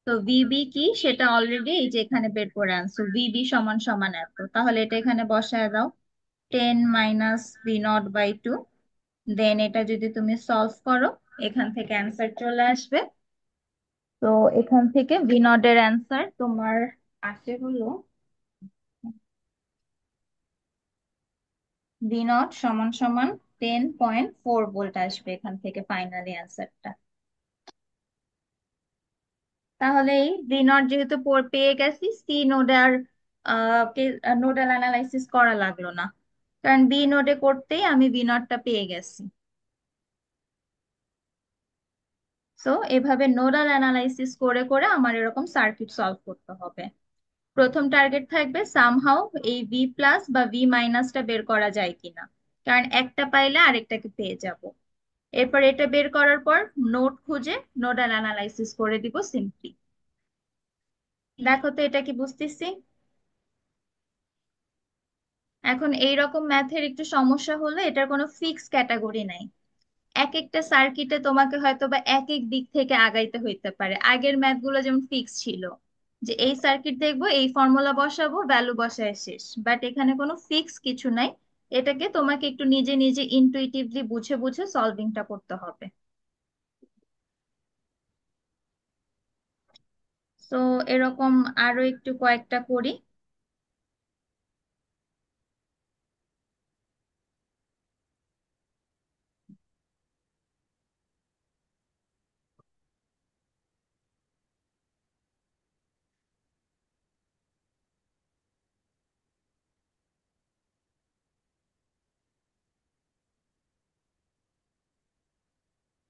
তো VB কি সেটা অলরেডি এই যে এখানে বের করে আনছো, VB সমান সমান এত, তাহলে এটা এখানে বসায় দাও, 10 মাইনাস V0/2। দেন এটা যদি তুমি সলভ করো, এখান থেকে অ্যান্সার চলে আসবে। তো এখান থেকে V0 এর অ্যান্সার তোমার আসে হলো ভি নট সমান সমান 10.4 ভোল্ট আসবে এখান থেকে ফাইনালি অ্যান্সারটা। তাহলে এই ভি নট যেহেতু পেয়ে গেছি, সি নোডে আর নোডাল অ্যানালাইসিস করা লাগলো না, কারণ বি নোডে করতেই আমি ভি নটটা পেয়ে গেছি। সো এভাবে নোডাল অ্যানালাইসিস করে করে আমার এরকম সার্কিট সলভ করতে হবে। প্রথম টার্গেট থাকবে সামহাউ এই ভি প্লাস বা ভি মাইনাসটা বের করা যায় কিনা, কারণ একটা পাইলে আরেকটাকে পেয়ে যাব। এরপর এটা বের করার পর নোড খুঁজে নোডাল অ্যানালাইসিস করে দিব সিম্পলি। দেখো তো এটা কি বুঝতেছি? এখন এইরকম ম্যাথের একটু সমস্যা হলো এটার কোনো ফিক্স ক্যাটাগরি নাই। এক একটা সার্কিটে তোমাকে হয়তো বা এক এক দিক থেকে আগাইতে হইতে পারে। আগের ম্যাথ গুলো যেমন ফিক্স ছিল যে এই সার্কিট দেখবো, এই ফর্মুলা বসাবো, ভ্যালু বসায় শেষ, বাট এখানে কোনো ফিক্স কিছু নাই। এটাকে তোমাকে একটু নিজে নিজে ইনটুইটিভলি বুঝে বুঝে সলভিংটা করতে হবে। তো এরকম আরো একটু কয়েকটা করি।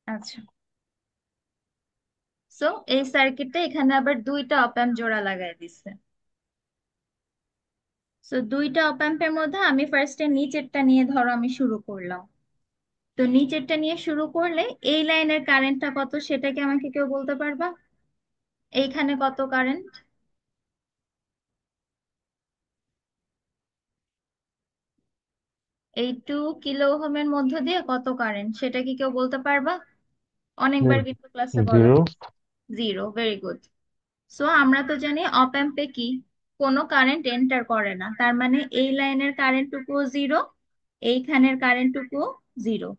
আচ্ছা, সো এই সার্কিটটা এখানে আবার দুইটা অপ অ্যাম্প জোড়া লাগাই দিচ্ছে। সো দুইটা অপ অ্যাম্পের মধ্যে আমি ফার্স্টে নিচেরটা নিয়ে ধরো আমি শুরু করলাম। তো নিচেরটা নিয়ে শুরু করলে এই লাইনের কারেন্টটা কত সেটা কি আমাকে কেউ বলতে পারবা? এইখানে কত কারেন্ট? এই 2 কিলো ওহমের মধ্য দিয়ে কত কারেন্ট সেটা কি কেউ বলতে পারবা? অনেকবার কিন্তু ক্লাসে বলা জিরো। হয়েছে। Zero, very good. সো আমরা তো জানি অপ অ্যাম্পে কি কোনো কারেন্ট এন্টার করে না, তার মানে এই লাইনের কারেন্ট টুকুও জিরো, এইখানের কারেন্ট টুকুও জিরো।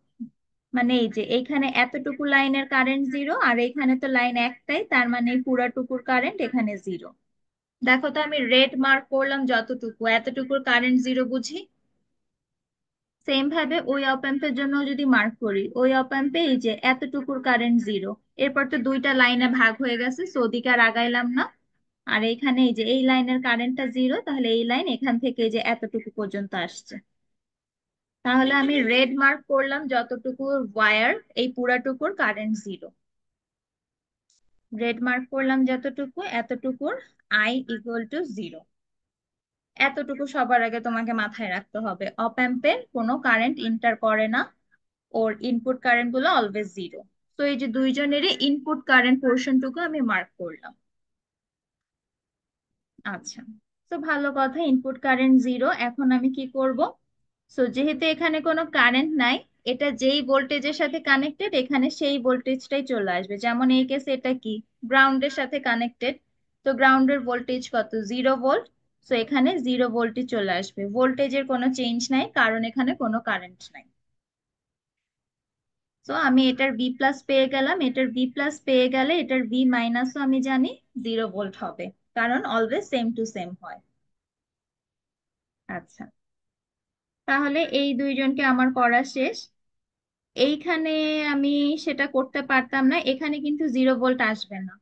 মানে এই যে এইখানে এতটুকু লাইনের কারেন্ট জিরো, আর এইখানে তো লাইন একটাই, তার মানে এই পুরাটুকুর কারেন্ট এখানে জিরো। দেখো তো আমি রেড মার্ক করলাম যতটুকু, এতটুকুর কারেন্ট জিরো বুঝি। সেম ভাবে ওই অপ অ্যাম্পের জন্য যদি মার্ক করি, ওই অপ অ্যাম্পে এই যে এতটুকুর কারেন্ট জিরো। এরপর তো দুইটা লাইনে ভাগ হয়ে গেছে, সো ওদিকে আর আগাইলাম না। আর এইখানে এই যে এই লাইনের কারেন্টটা জিরো, তাহলে এই লাইন এখান থেকে এই যে এতটুকু পর্যন্ত আসছে। তাহলে আমি রেড মার্ক করলাম যতটুকু ওয়ার, এই পুরাটুকুর কারেন্ট জিরো। রেড মার্ক করলাম যতটুকু, এতটুকুর আই ইকুয়াল টু জিরো। এতটুকু সবার আগে তোমাকে মাথায় রাখতে হবে, অপ অ্যাম্পের কোনো কারেন্ট ইন্টার করে না, ওর ইনপুট কারেন্ট গুলো অলওয়েজ জিরো। তো এই যে দুইজনেরই ইনপুট কারেন্ট পোর্শনটুকু আমি মার্ক করলাম। আচ্ছা, তো ভালো কথা, ইনপুট কারেন্ট জিরো। এখন আমি কি করব? সো যেহেতু এখানে কোনো কারেন্ট নাই, এটা যেই ভোল্টেজের সাথে কানেক্টেড এখানে সেই ভোল্টেজটাই চলে আসবে। যেমন এই কেসে এটা কি গ্রাউন্ডের সাথে কানেক্টেড, তো গ্রাউন্ডের ভোল্টেজ কত? 0 ভোল্ট। সো এখানে 0 ভোল্টই চলে আসবে, ভোল্টেজের কোনো চেঞ্জ নাই কারণ এখানে কোনো কারেন্ট নাই। তো আমি এটার ভি প্লাস পেয়ে গেলাম, এটার ভি প্লাস পেয়ে গেলে এটার ভি মাইনাসও আমি জানি 0 ভোল্ট হবে, কারণ অলওয়েজ সেম টু সেম হয়। আচ্ছা, তাহলে এই দুইজনকে আমার করা শেষ। এইখানে আমি সেটা করতে পারতাম না, এখানে কিন্তু 0 ভোল্ট আসবে না।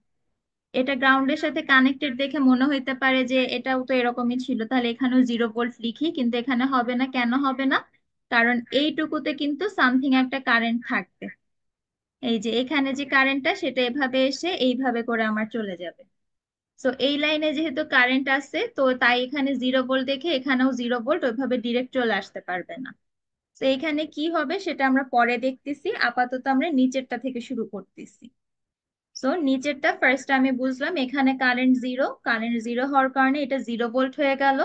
এটা গ্রাউন্ডের সাথে কানেক্টেড দেখে মনে হইতে পারে যে এটাও তো এরকমই ছিল, তাহলে এখানেও 0 ভোল্ট লিখি, কিন্তু এখানে হবে না। কেন হবে না? কারণ এইটুকুতে কিন্তু সামথিং একটা কারেন্ট থাকবে। এই যে এখানে যে কারেন্টটা সেটা এভাবে এসে এইভাবে করে আমার চলে যাবে। তো এই লাইনে যেহেতু কারেন্ট আছে, তো তাই এখানে 0 ভোল্ট দেখে এখানেও 0 ভোল্ট ওইভাবে ডিরেক্ট চলে আসতে পারবে না। তো এখানে কি হবে সেটা আমরা পরে দেখতেছি, আপাতত আমরা নিচেরটা থেকে শুরু করতেছি। সো নিচেরটা ফার্স্ট আমি বুঝলাম, এখানে কারেন্ট জিরো, কারেন্ট জিরো হওয়ার কারণে এটা 0 ভোল্ট হয়ে গেল,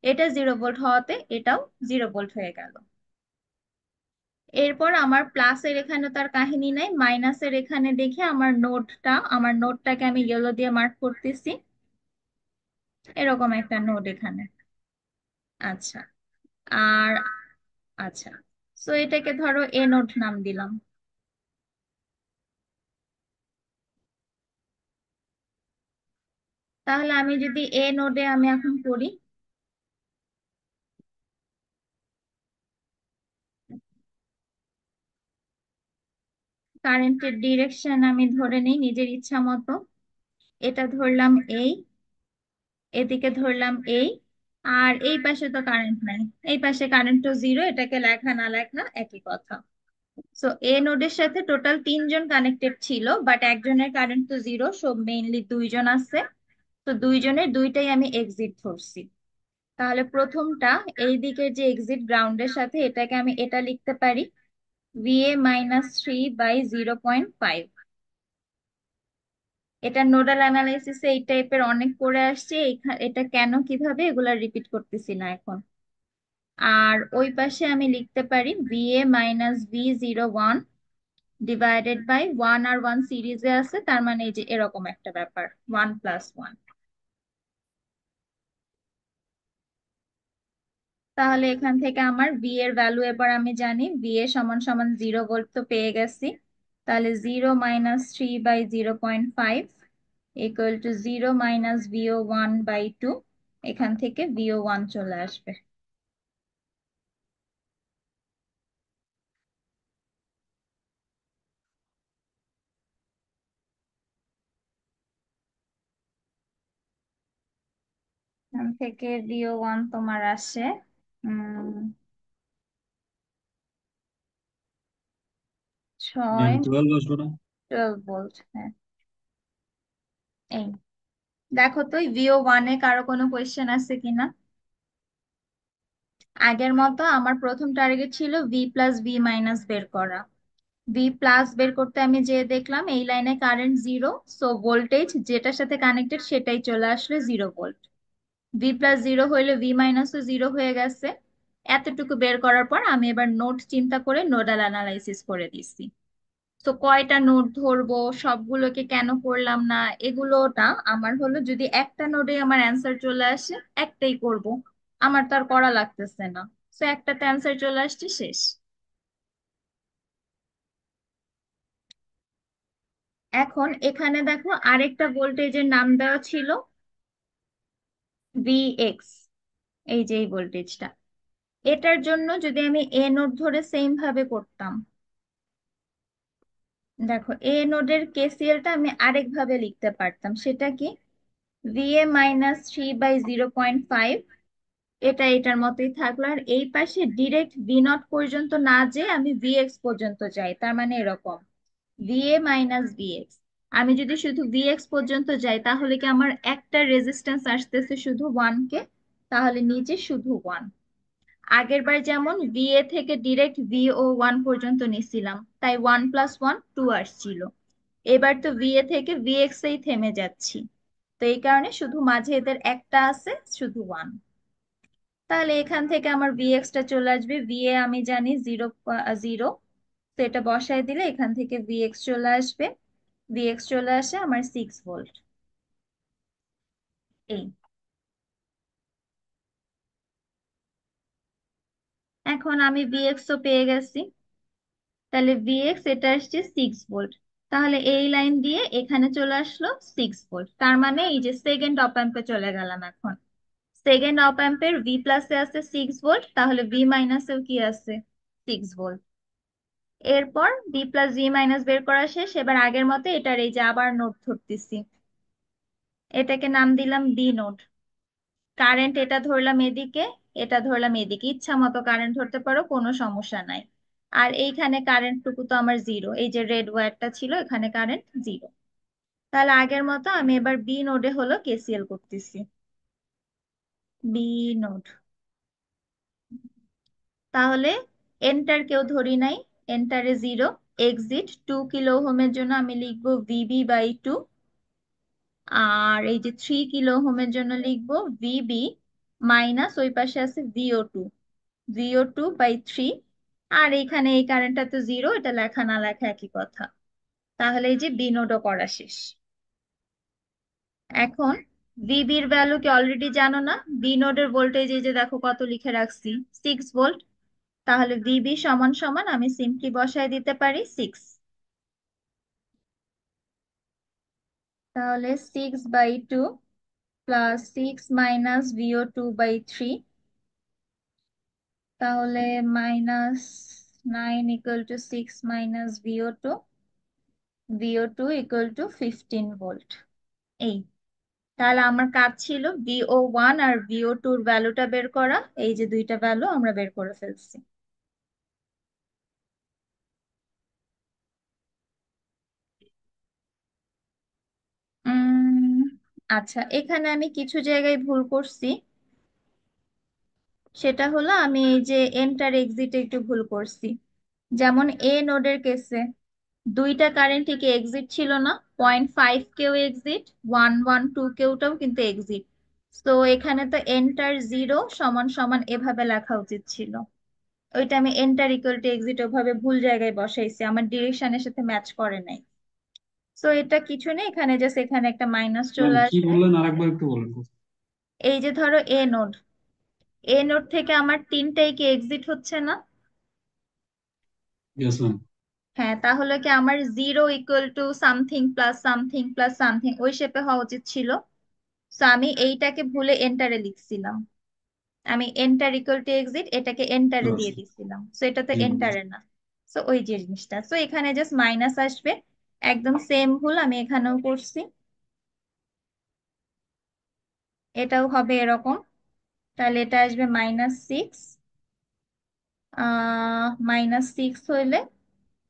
এটা 0 ভোল্ট হওয়াতে এটাও 0 ভোল্ট হয়ে গেল। এরপর আমার প্লাসের এখানে তার কাহিনী নাই, মাইনাসের এখানে দেখে আমার নোটটাকে আমি ইয়েলো দিয়ে মার্ক করতেছি, এরকম একটা নোট এখানে। আচ্ছা, আর আচ্ছা, সো এটাকে ধরো এ নোট নাম দিলাম। তাহলে আমি যদি এ নোডে আমি এখন করি, কারেন্টের ডিরেকশন আমি ধরে নিই নিজের ইচ্ছা মতো। এটা ধরলাম এই, এদিকে ধরলাম এই, আর এই পাশে তো কারেন্ট নাই, এই পাশে কারেন্ট তো জিরো, এটাকে লেখা না লেখা একই কথা। সো এ নোডের সাথে টোটাল 3জন কানেক্টেড ছিল, বাট একজনের কারেন্ট তো জিরো, সো মেইনলি 2জন আছে। তো 2জনের দুইটাই আমি এক্সিট ধরছি। তাহলে প্রথমটা, এই দিকের যে এক্সিট গ্রাউন্ডের সাথে, এটাকে আমি এটা লিখতে পারি VA-3/0.5। এটা নোডাল অ্যানালাইসিসে এই টাইপের অনেক করে আসছে, এটা কেন কিভাবে এগুলা রিপিট করতেছি না এখন। আর ওই পাশে আমি লিখতে পারি VA-V01 ডিভাইডেড বাই 1 আর 1 সিরিজে আছে, তার মানে এই যে এরকম একটা ব্যাপার, 1+1। তাহলে এখান থেকে আমার ভি এর ভ্যালু এবার আমি জানি, VA সমান সমান 0 ভোল্ট তো পেয়ে গেছি। তাহলে 0-3/0.5 ইকুয়াল টু 0-VO1/2। এখান থেকে VO1 চলে আসবে। এখান থেকে VO1 তোমার আসে 6, ম্যাম 12 আসবে না? 12 ভোল্ট। হ্যাঁ, এই দেখো তো VO1 এ কারো কোনো কোয়েশ্চেন আছে কিনা। আগের মতো আমার প্রথম টার্গেট ছিল V+V- বের করা। ভি প্লাস বের করতে আমি যে দেখলাম এই লাইনে কারেন্ট জিরো, সো ভোল্টেজ যেটার সাথে কানেক্টেড সেটাই চলে আসলে 0 ভোল্ট। V+0 হইলে V- জিরো হয়ে গেছে। এতটুকু বের করার পর আমি এবার নোড চিন্তা করে নোডাল অ্যানালাইসিস করে দিচ্ছি। তো কয়টা নোড ধরবো, সবগুলোকে কেন করলাম না, এগুলোটা আমার হলো যদি একটা নোডে আমার অ্যান্সার চলে আসে একটাই করব, আমার তো আর করা লাগতেছে না। তো একটাতে অ্যান্সার চলে আসছে, শেষ। এখন এখানে দেখো আরেকটা ভোল্টেজের নাম দেওয়া ছিল VX, এই যে এই ভোল্টেজটা। এটার জন্য যদি আমি এ নোড ধরে সেম ভাবে করতাম, দেখো এ নোডের কেসিএলটা আমি আরেক ভাবে লিখতে পারতাম। সেটা কি, VA-3/0.5, এটা এটার মতোই থাকলো। আর এই পাশে ডিরেক্ট V0 পর্যন্ত না যে আমি VX পর্যন্ত যাই, তার মানে এরকম VA-VX। আমি যদি শুধু VX পর্যন্ত যাই তাহলে কি আমার একটা রেজিস্ট্যান্স আসতেছে শুধু 1 কে, তাহলে নিচে শুধু 1। আগের বার যেমন VA থেকে ডিরেক্ট VO1 পর্যন্ত নিছিলাম, তাই 1+1 2 আসছিল। এবার তো VA থেকে VX এই থেমে যাচ্ছি, তো এই কারণে শুধু মাঝে এদের একটা আছে, শুধু 1। তাহলে এখান থেকে আমার VX টা চলে আসবে, VA আমি জানি 0, তো এটা বসায় দিলে এখান থেকে VX চলে আসবে। VX চলে আসে আমার 6 ভোল্ট। এই এখন আমি VX তো পেয়ে গেছি, তাহলে VX এটা আসছে 6 ভোল্ট। তাহলে এই লাইন দিয়ে এখানে চলে আসলো 6 ভোল্ট, তার মানে এই যে সেকেন্ড অপ অ্যাম্পে চলে গেলাম। এখন সেকেন্ড অপ অ্যাম্পের V প্লাসে আছে 6 ভোল্ট, তাহলে V মাইনাসেও কি আছে, 6 ভোল্ট। এরপর V+V- বের করা শেষ। এবার আগের মতো এটার এই যে আবার নোড ধরতেছি, এটাকে নাম দিলাম বি নোড। কারেন্ট এটা ধরলাম এদিকে, এটা ধরলাম এদিকে, ইচ্ছা মতো কারেন্ট ধরতে পারো, কোনো সমস্যা নাই। আর এইখানে কারেন্ট টুকু তো আমার জিরো, এই যে রেড ওয়্যারটা ছিল এখানে কারেন্ট জিরো। তাহলে আগের মতো আমি এবার বি নোডে হলো কেসিএল করতেছি। বি নোড, তাহলে এন্টার কেউ ধরি নাই, এন্টারে 0। এক্সিট 2 কিলো ওহমের জন্য আমি লিখবো VB/2। আর এই যে 3 কিলো ওহমের জন্য লিখবো VB মাইনাস ওই পাশে আছে VO2 বাই 3। আর এখানে এই কারেন্টটা তো জিরো, এটা লেখা না লেখা একই কথা। তাহলে এই যে বি নোডও করা শেষ। এখন ভিবির ভ্যালু কি অলরেডি জানো না, বি নোডের ভোল্টেজ এই যে দেখো কত লিখে রাখছি, 6 ভোল্ট। তাহলে ভিবি সমান সমান আমি সিম্পলি বসায় দিতে পারি 6। তাহলে 6/2 প্লাস 6 - VO2/3, তাহলে -9 = 6 - VO2। VO2 equal to 15 volt. এই, তাহলে আমার কাজ ছিল VO1 আর VO2 এর ভ্যালুটা বের করা। এই যে দুইটা ভ্যালু আমরা বের করে ফেলছি। উম আচ্ছা, এখানে আমি কিছু জায়গায় ভুল করছি। সেটা হলো আমি এই যে এন্টার এক্সিটে একটু ভুল করছি। যেমন এ নোডের কেসে দুইটা কারেন্ট থেকে এক্সিট ছিল না, 0.5 কেও এক্সিট, 112 কেউটাও কিন্তু এক্সিট। তো এখানে তো এন্টার জিরো সমান সমান এভাবে লেখা উচিত ছিল। ওইটা আমি এন্টার ইকুয়াল টু এক্সিট ওভাবে ভুল জায়গায় বসাইছি, আমার ডিরেকশনের সাথে ম্যাচ করে নাই। তো এটা কিছু নেই, এখানে জাস্ট এখানে একটা মাইনাস ম্যাম চলে কি আসবে। বললেন আরেকবার একটু বলেন তো। এই যে ধরো এ নোড থেকে আমার তিনটাই কি এক্সিট হচ্ছে না? Yes ma'am. হ্যাঁ, তাহলে কি আমার zero equal to something plus something plus something ওই শেপে হওয়া উচিত ছিল। তো আমি এইটাকে ভুলে এন্টারে লিখছিলাম। আমি এন্টার ইকুয়াল টু এক্সিট এটাকে এন্টারে দিয়ে আচ্ছা, দিছিলাম, তো এটা তো জি ম্যাম। এন্টারে না। তো ওই যে জিনিসটা, তো এখানে জাস্ট মাইনাস আসবে। একদম সেম ভুল আমি এখানেও করছি, এটাও হবে এরকম। তাহলে এটা আসবে -6। -6 হইলে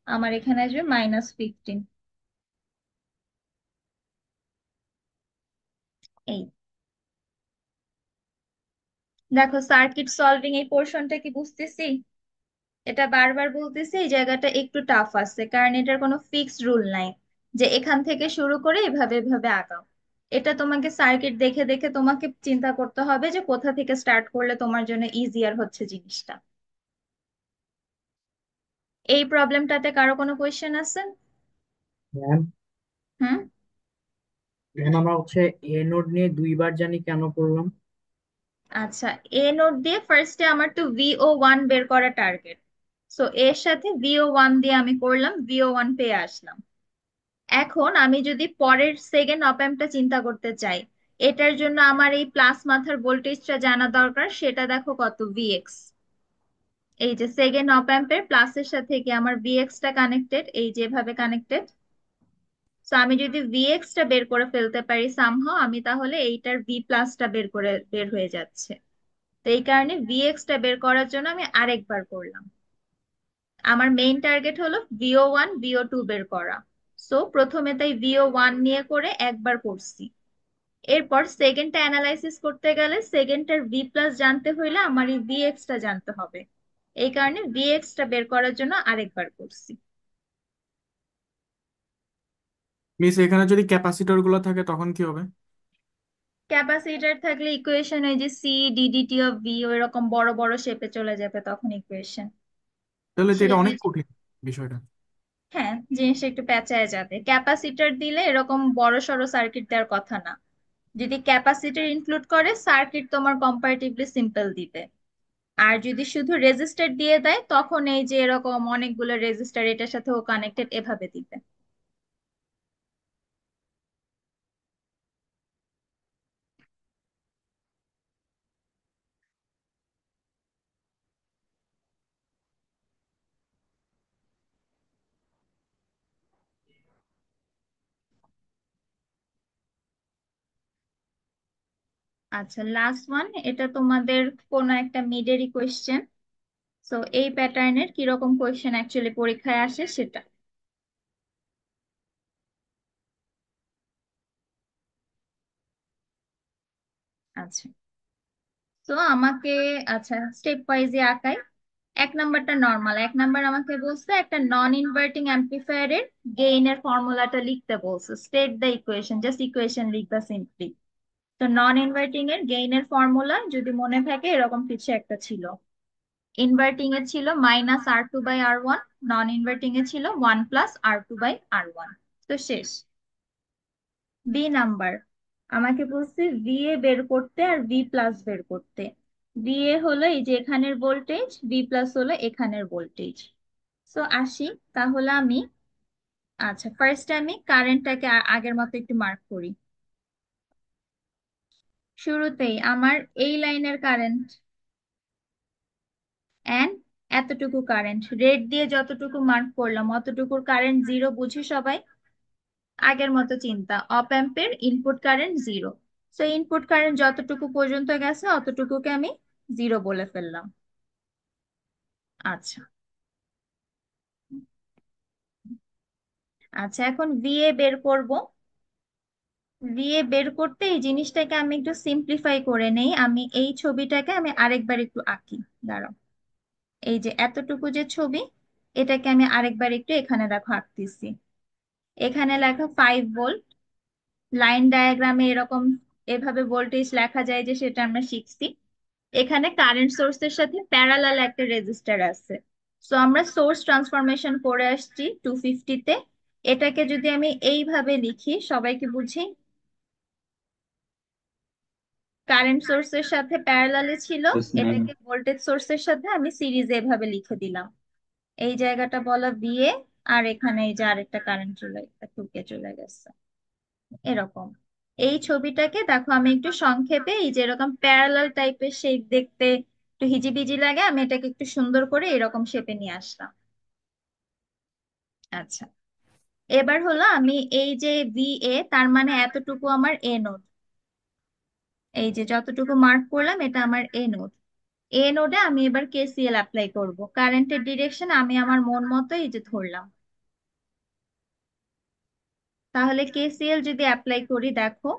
আমার এখানে আসবে -15। এই দেখো, সার্কিট সলভিং এই পোর্শনটা কি বুঝতেছি? এটা বারবার বলতেছি, এই জায়গাটা একটু টাফ আছে, কারণ এটার কোনো ফিক্সড রুল নাই যে এখান থেকে শুরু করে এভাবে এভাবে আগাও। এটা তোমাকে সার্কিট দেখে দেখে তোমাকে চিন্তা করতে হবে যে কোথা থেকে স্টার্ট করলে তোমার জন্য ইজিয়ার হচ্ছে জিনিসটা। এই প্রবলেমটাতে কারো কোনো কোয়েশ্চেন আছে? ম্যাম, হুম। আমরা হচ্ছে এ নোড নিয়ে দুইবার জানি কেন করলাম? আচ্ছা, এ নোট দিয়ে ফার্স্টে আমার তো VO1 বের করা টার্গেট। সো এর সাথে VO1 দিয়ে আমি করলাম, VO1 পেয়ে আসলাম। এখন আমি যদি পরের সেকেন্ড অপ অ্যাম্পটা চিন্তা করতে চাই, এটার জন্য আমার এই প্লাস মাথার ভোল্টেজটা জানা দরকার। সেটা দেখো কত, VX। এই যে সেকেন্ড অপ অ্যাম্পের প্লাসের সাথে কি আমার VX টা কানেক্টেড, এই যেভাবে কানেক্টেড। তো আমি যদি VX টা বের করে ফেলতে পারি সামহাও, আমি তাহলে এইটার V প্লাসটা বের হয়ে যাচ্ছে। তো এই কারণে VX টা বের করার জন্য আমি আরেকবার করলাম। আমার মেইন টার্গেট হলো VO1 VO2 বের করা। সো প্রথমে তাই VO1 নিয়ে করে একবার করছি। এরপর সেকেন্ডটা অ্যানালাইসিস করতে গেলে সেকেন্ডটার V প্লাস জানতে হইলে আমার এই VX টা জানতে হবে। এই কারণে VX টা বের করার জন্য আরেকবার করছি। মিস, এখানে যদি ক্যাপাসিটর গুলো থাকে তখন কি হবে? ক্যাপাসিটর থাকলে ইকুয়েশন ওই যে C/ddt/V ওই রকম বড় বড় শেপে চলে যাবে তখন ইকুয়েশন। তাহলে তো এটা সেই অনেক কঠিন বিষয়টা। হ্যাঁ, জিনিসটা একটু পেঁচায় যাবে। ক্যাপাসিটর দিলে এরকম বড় সড়ো সার্কিট দেওয়ার কথা না। যদি ক্যাপাসিটর ইনক্লুড করে সার্কিট তোমার কম্পারেটিভলি সিম্পল দিবে। আর যদি শুধু রেজিস্টার দিয়ে দেয় তখন এই যে এরকম অনেকগুলো রেজিস্টার এটার সাথেও কানেক্টেড এভাবে দিবে। আচ্ছা, লাস্ট ওয়ান, এটা তোমাদের কোনো একটা মিডেরই কোয়েশ্চেন। সো এই প্যাটার্নের কিরকম কোয়েশ্চেন অ্যাকচুয়ালি পরীক্ষায় আসে সেটা। আচ্ছা, তো আমাকে, আচ্ছা স্টেপ ওয়াইজে আঁকাই। এক নাম্বারটা নর্মাল। এক নাম্বার আমাকে বলছে একটা নন ইনভার্টিং অ্যাম্পলিফায়ারের গেইনের ফর্মুলাটা লিখতে বলছে। State the equation, just equation লিখবা সিম্পলি। তো নন ইনভার্টিং এর গেইনের ফর্মুলা যদি মনে থাকে এরকম কিছু একটা ছিল। ইনভার্টিং এ ছিল -R2/R1, নন ইনভার্টিং এ ছিল 1 + R2/R1। তো শেষ। বি নাম্বার আমাকে বলছে VA বের করতে আর V প্লাস বের করতে। VA হলো এই যে এখানের ভোল্টেজ, V প্লাস হলো এখানের ভোল্টেজ। তো আসি, তাহলে আমি, আচ্ছা ফার্স্টে আমি কারেন্টটাকে আগের মতো একটু মার্ক করি। শুরুতেই আমার এই লাইনের কারেন্ট এন্ড এতটুকু কারেন্ট, রেড দিয়ে যতটুকু মার্ক করলাম অতটুকুর কারেন্ট জিরো, বুঝি সবাই? আগের মতো চিন্তা, অপ অ্যাম্পের input current zero. So input current যতটুকু পর্যন্ত গেছে অতটুকুকে আমি জিরো বলে ফেললাম। আচ্ছা, আচ্ছা, এখন ভিএ বের করব। ভিএ বের করতে এই জিনিসটাকে আমি একটু সিম্পলিফাই করে নেই। আমি এই ছবিটাকে আমি আরেকবার একটু আঁকি। দাঁড়াও, এই যে এতটুকু যে ছবি, এটাকে আমি আরেকবার একটু এখানে দেখো আঁকতেছি। এখানে লেখা 5 ভোল্ট। লাইন ডায়াগ্রামে এরকম এভাবে ভোল্টেজ লেখা যায় যে সেটা আমরা শিখছি। এখানে কারেন্ট সোর্সের সাথে প্যারালাল একটা রেজিস্টার আছে। সো আমরা সোর্স ট্রান্সফরমেশন করে আসছি 250-তে। এটাকে যদি আমি এইভাবে লিখি, সবাইকে বুঝি, কারেন্ট সোর্সের সাথে প্যারালালে ছিল, Yes, ma'am. এটাকে ভোল্টেজ সোর্সের সাথে আমি সিরিজে এভাবে লিখে দিলাম। এই জায়গাটা বলা ভিএ, আর এখানে এই যে আরেকটা কারেন্ট চলে টুকে চলে গেছে এরকম। এই ছবিটাকে দেখো আমি একটু সংক্ষেপে, এই যে এরকম প্যারালাল টাইপের শেপ দেখতে একটু হিজিবিজি লাগে, আমি এটাকে একটু সুন্দর করে এরকম শেপে নিয়ে আসলাম। আচ্ছা, এবার হলো আমি এই যে ভিএ, তার মানে এতটুকু আমার এ নোড। এই যে যতটুকু মার্ক করলাম এটা আমার এ নোড। এ নোডে আমি এবার কেসিএল অ্যাপ্লাই করব। কারেন্টের ডিরেকশন আমি আমার মন মতো এই যে ধরলাম। তাহলে কেসিএল যদি অ্যাপ্লাই করি, দেখো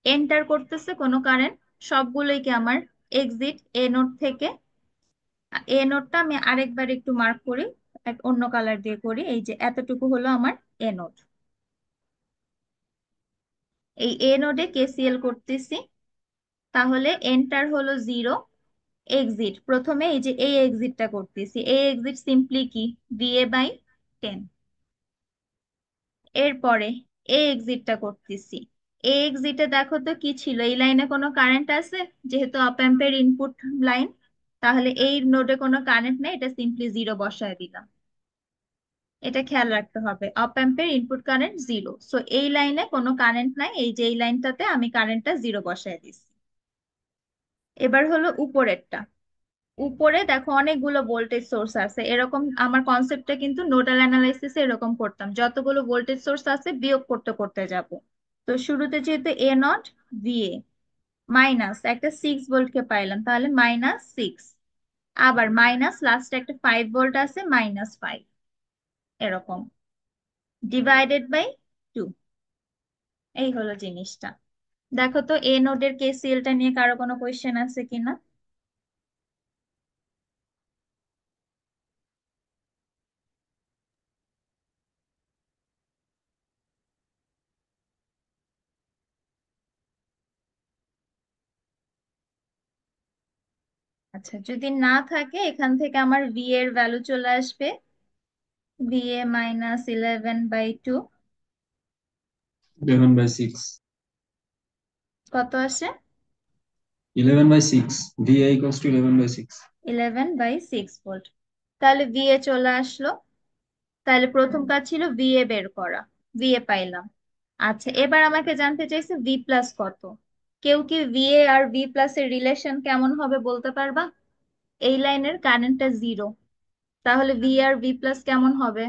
এন্টার করতেছে কোনো কারেন্ট, সবগুলোই কি আমার এক্সিট এ নোড থেকে। এ নোডটা আমি আরেকবার একটু মার্ক করি, এক অন্য কালার দিয়ে করি। এই যে এতটুকু হলো আমার এ নোড। এই এ নোডে কেসিএল করতেছি। তাহলে এন্টার হলো 0, এক্সিট প্রথমে এই যে এই এক্সিটটা করতেছি। এই এক্সিট সিম্পলি কি VA/10। এরপরে এই এক্সিটটা করতেছি। এই এক্সিটে দেখো তো কি ছিল, এই লাইনে কোনো কারেন্ট আছে? যেহেতু অপ অ্যাম্পের ইনপুট লাইন, তাহলে এই নোডে কোনো কারেন্ট নেই, এটা সিম্পলি জিরো বসায় দিলাম। এটা খেয়াল রাখতে হবে, অপ অ্যাম্পের ইনপুট কারেন্ট জিরো। সো এই লাইনে কোনো কারেন্ট নাই, এই যে এই লাইনটাতে আমি কারেন্টটা জিরো বসায় দিচ্ছি। এবার হলো উপরেরটা। উপরে দেখো অনেকগুলো ভোল্টেজ সোর্স আছে। এরকম আমার কনসেপ্টটা কিন্তু নোডাল অ্যানালাইসিসে এরকম করতাম, যতগুলো ভোল্টেজ সোর্স আছে বিয়োগ করতে করতে যাব। তো শুরুতে যেহেতু এ নট ভিএ মাইনাস একটা 6 ভোল্টকে পাইলাম, তাহলে -6। আবার মাইনাস লাস্টে একটা 5 ভোল্ট আছে, -5। এরকম ডিভাইডেড বাই 2। এই হলো জিনিসটা। দেখো তো এ নোডের কেসিএলটা নিয়ে কারো কোনো কোয়েশ্চেন আছে কিনা? আচ্ছা, যদি না থাকে এখান থেকে আমার ভি এর ভ্যালু চলে আসবে VA-11/2। 11/6. কত আসে? 11/6. VA equals to 11/6. 11/6 ভোল্ট। তাহলে ভিএ চলে আসলো। তাহলে প্রথম কাজ ছিল ভিএ বের করা। ভিএ পাইলাম। আচ্ছা, এবার আমাকে জানতে চাইছে ভি প্লাস কত। কেউ কি ভিএ আর ভি প্লাস এর রিলেশন কেমন হবে বলতে পারবা? এই লাইনের কারেন্টটা জিরো, তাহলে ভি আর ভি প্লাস কেমন হবে?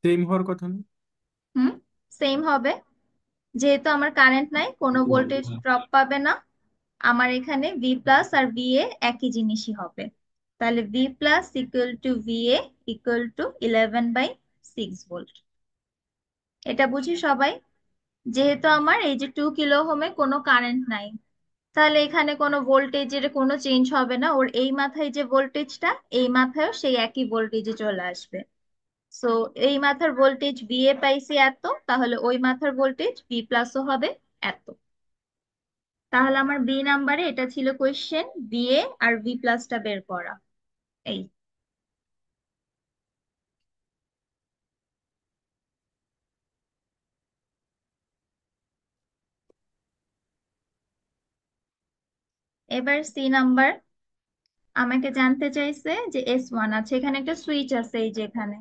সেম হওয়ার কথা না? হুম, সেম হবে। যেহেতু আমার কারেন্ট নাই, কোনো ভোল্টেজ ড্রপ পাবে না, আমার এখানে ভি প্লাস আর ভিএ একই জিনিসই হবে। তাহলে V plus equal to V A equal to 11/6 volt. এটা বুঝি সবাই? যেহেতু আমার এই যে 2 কিলো ওহমে কোনো কারেন্ট নাই, তাহলে এখানে কোনো ভোল্টেজের কোনো চেঞ্জ হবে না। ওর এই মাথায় যে ভোল্টেজটা, এই মাথায়ও সেই একই ভোল্টেজে চলে আসবে। সো এই মাথার ভোল্টেজ ভিএ পাইছি এত, তাহলে ওই মাথার ভোল্টেজ ভি প্লাসও হবে এত। তাহলে আমার বি নাম্বারে এটা ছিল কোয়েশ্চেন, ভিএ আর ভি প্লাসটা বের করা। এই এবার সি নাম্বার। আমাকে জানতে চাইছে যে S1 আছে, এখানে একটা সুইচ আছে, এই যে এখানে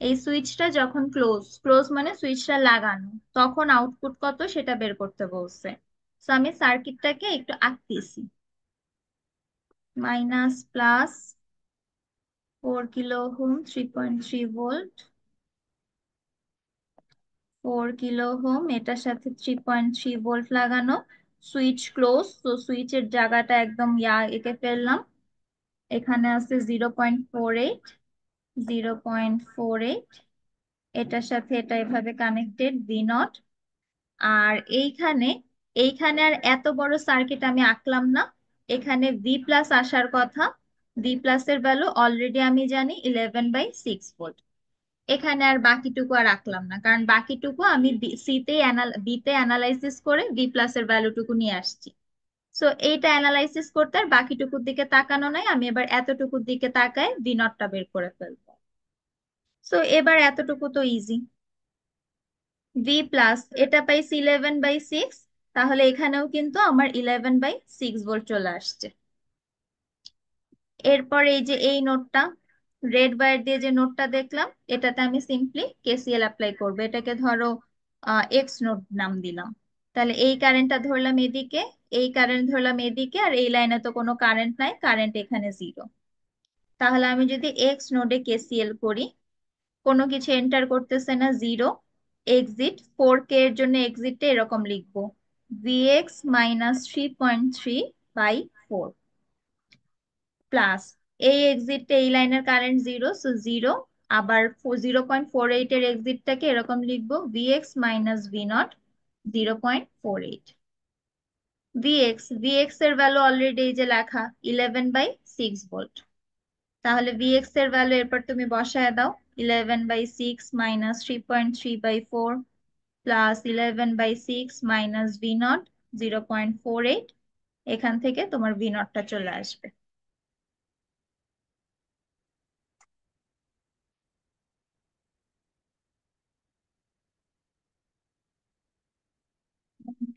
এই সুইচটা যখন ক্লোজ, ক্লোজ মানে সুইচটা লাগানো, তখন আউটপুট কত সেটা বের করতে বলছে। তো আমি সার্কিটটাকে একটু আঁকতেছি। Minus plus 4 kilo ohm, 3.3 volt, 4 kilo ohm, এটার সাথে 3.3 ভোল্ট লাগানো, সুইচ ক্লোজ, তো সুইচের জায়গাটা একদম এঁকে ফেললাম। এখানে আছে 0.48, 0.48, এটার সাথে এটা এভাবে কানেক্টেড V0। আর এইখানে এইখানে আর এত বড় সার্কিট আমি আঁকলাম না, এখানে ভি প্লাস আসার কথা। ভি প্লাস এর ভ্যালু অলরেডি আমি জানি 11/6 ভোল্ট। এখানে আর বাকিটুকু আর রাখলাম না, কারণ বাকিটুকু আমি বিতে অ্যানালাইসিস করে ভি প্লাস এর ভ্যালুটুকু নিয়ে আসছি। সো এইটা অ্যানালাইসিস করতে আর বাকিটুকুর দিকে তাকানো নাই, আমি এবার এতটুকুর দিকে তাকায় ভি নটটা বের করে ফেলবো। সো এবার এতটুকু তো ইজি। ভি প্লাস এটা পাইছি 11/6, তাহলে এখানেও কিন্তু আমার 11/6 ভোল্ট চলে আসছে। এরপর এই যে এই নোটটা, রেড ওয়্যার দিয়ে যে নোটটা দেখলাম, এটাতে আমি সিম্পলি কেসিএল অ্যাপ্লাই করবো। এটাকে ধরো এক্স নোট নাম দিলাম। তাহলে এই কারেন্টটা ধরলাম এদিকে, এই কারেন্ট ধরলাম এদিকে, আর এই লাইনে তো কোনো কারেন্ট নাই, কারেন্ট এখানে 0। তাহলে আমি যদি এক্স নোডে কেসিএল করি, কোনো কিছু এন্টার করতেছে না, 0। এক্সিট 4K এর জন্য এক্সিটটা এরকম লিখবো, Vx -3.3/4 প্লাস এই এক্সিটটা এই লাইনের কারেন্ট 0, সো 0। আবার 0.48 এর এক্সিটটাকে এরকম লিখবো, Vx -V0 0.48। Vx এর ভ্যালু অলরেডি এই যে লেখা 11/6 ভোল্ট। তাহলে Vx এর ভ্যালু এরপর তুমি বসায় দাও, 11/6 -3.3/4 প্লাস 11/6 V0 0.48। এখান থেকে তোমার V0টা চলে আসবে।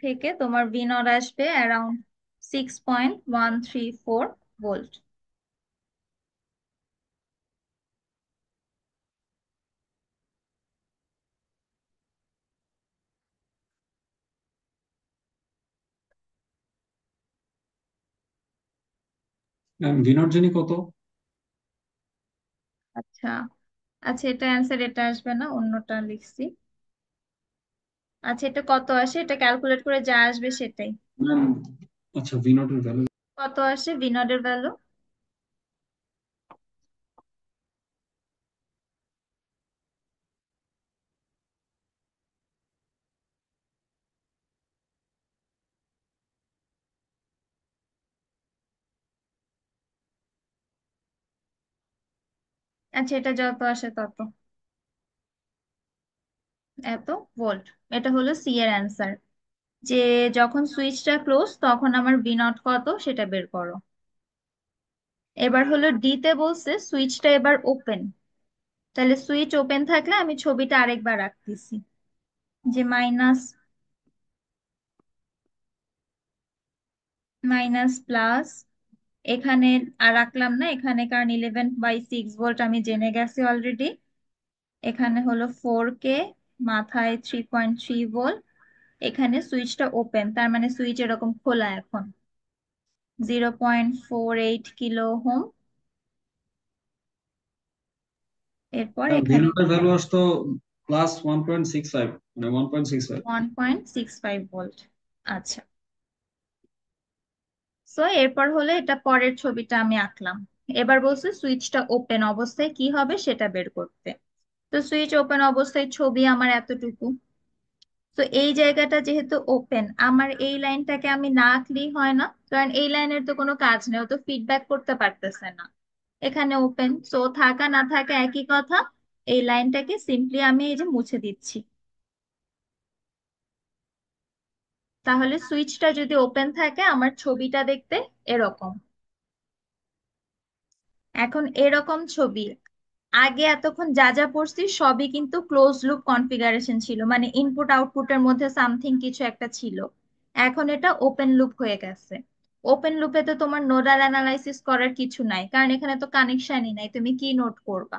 থেকে তোমার V0 আসবে অ্যারাউন্ড 6.134 ভোল্ট। ভিনট জানি কত? আচ্ছা, আচ্ছা, এটা অ্যান্সার, এটা আসবে না, অন্যটা লিখছি। আচ্ছা, এটা কত আসে, এটা ক্যালকুলেট করে যা আসবে সেটাই। ম্যাম, আচ্ছা ভিনটের ভ্যালু কত আসে V0 এর ভ্যালু? আচ্ছা, এটা যত আসে তত, এত ভোল্ট। এটা হলো সি এর অ্যান্সার, যে যখন সুইচটা ক্লোজ তখন আমার V0 কত সেটা বের করো। এবার হলো ডি তে বলছে সুইচটা এবার ওপেন। তাহলে সুইচ ওপেন থাকলে আমি ছবিটা আরেকবার রাখতেছি, যে মাইনাস মাইনাস প্লাস, এখানে আর রাখলাম না এখানে, কারণ 11/6 ভোল্ট আমি জেনে গেছি অলরেডি। এখানে হলো 4K, মাথায় 3.3 ভোল্ট। এখানে সুইচটা ওপেন, তার মানে সুইচ এরকম খোলা এখন, 0.48 কিলো ওহম। এরপর এখানে ভিনটের ভ্যালু আসতো +1.65, মানে 1.65। 1.65 ভোল্ট। আচ্ছা, সো এরপর হলো এটা পরের ছবিটা আমি আঁকলাম। এবার বলছে সুইচটা ওপেন অবস্থায় কি হবে সেটা বের করতে। তো সুইচ ওপেন অবস্থায় ছবি আমার এতটুকু। তো এই জায়গাটা যেহেতু ওপেন, আমার এই লাইনটাকে আমি না আঁকলেই হয় না, কারণ এই লাইনের তো কোনো কাজ নেই, ও তো ফিডব্যাক করতে পারতেছে না। এখানে ওপেন, সো থাকা না থাকা একই কথা। এই লাইনটাকে সিম্পলি আমি এই যে মুছে দিচ্ছি। তাহলে সুইচটা যদি ওপেন থাকে আমার ছবিটা দেখতে এরকম। এখন এরকম ছবি, আগে এতক্ষণ যা যা পড়ছি সবই কিন্তু ক্লোজ লুপ কনফিগারেশন ছিল, মানে ইনপুট আউটপুটের মধ্যে সামথিং কিছু একটা ছিল। এখন এটা ওপেন লুপ হয়ে গেছে। ওপেন লুপে তো তোমার নোডাল অ্যানালাইসিস করার কিছু নাই, কারণ এখানে তো কানেকশনই নাই, তুমি কি নোট করবা।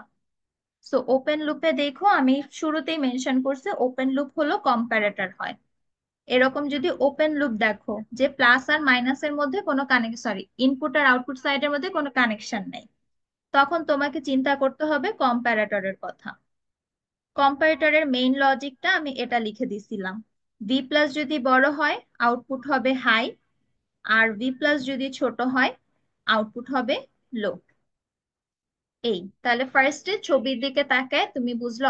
সো ওপেন লুপে দেখো, আমি শুরুতেই মেনশন করছি ওপেন লুপ হলো কম্পারেটর হয়। এরকম যদি ওপেন লুপ দেখো যে প্লাস আর মাইনাসের মধ্যে কোনো কানেকশন, সরি, ইনপুট আর আউটপুট সাইডের মধ্যে কোনো কানেকশন নেই, তখন তোমাকে চিন্তা করতে হবে কম্প্যারেটরের কথা। কম্পারেটরের মেইন লজিকটা আমি এটা লিখে দিছিলাম। ভি প্লাস যদি বড় হয় আউটপুট হবে হাই, আর ভি প্লাস যদি ছোট হয় আউটপুট হবে লো। এই তাহলে ফার্স্টে ছবির দিকে তাকায় তুমি বুঝলো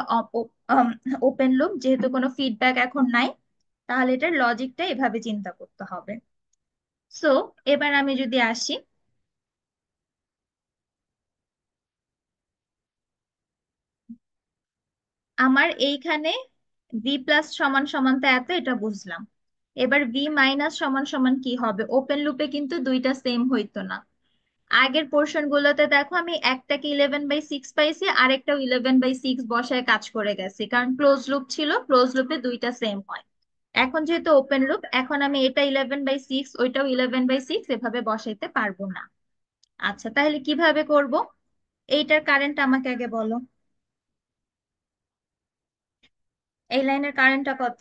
ওপেন লুপ, যেহেতু কোনো ফিডব্যাক এখন নাই, তাহলে এটার লজিকটা এভাবে চিন্তা করতে হবে। সো এবার আমি যদি আসি, আমার এইখানে ভি প্লাস সমান সমান তো এত, এটা বুঝলাম। এবার ভি মাইনাস সমান সমান কি হবে? ওপেন লুপে কিন্তু দুইটা সেম হইতো না। আগের পোর্শন গুলোতে দেখো আমি একটাকে 11/6 পাইছি, আরেকটাও 11/6 বসায় কাজ করে গেছি, কারণ ক্লোজ লুপ ছিল, ক্লোজ লুপে দুইটা সেম হয়। এখন যেহেতু ওপেন লুপ, এখন আমি এটা 11/6 ওইটাও 11/6 এভাবে বসাইতে পারবো না। আচ্ছা, তাহলে কিভাবে করব? এইটার কারেন্ট আমাকে আগে বলো, এই লাইনের কারেন্টটা কত?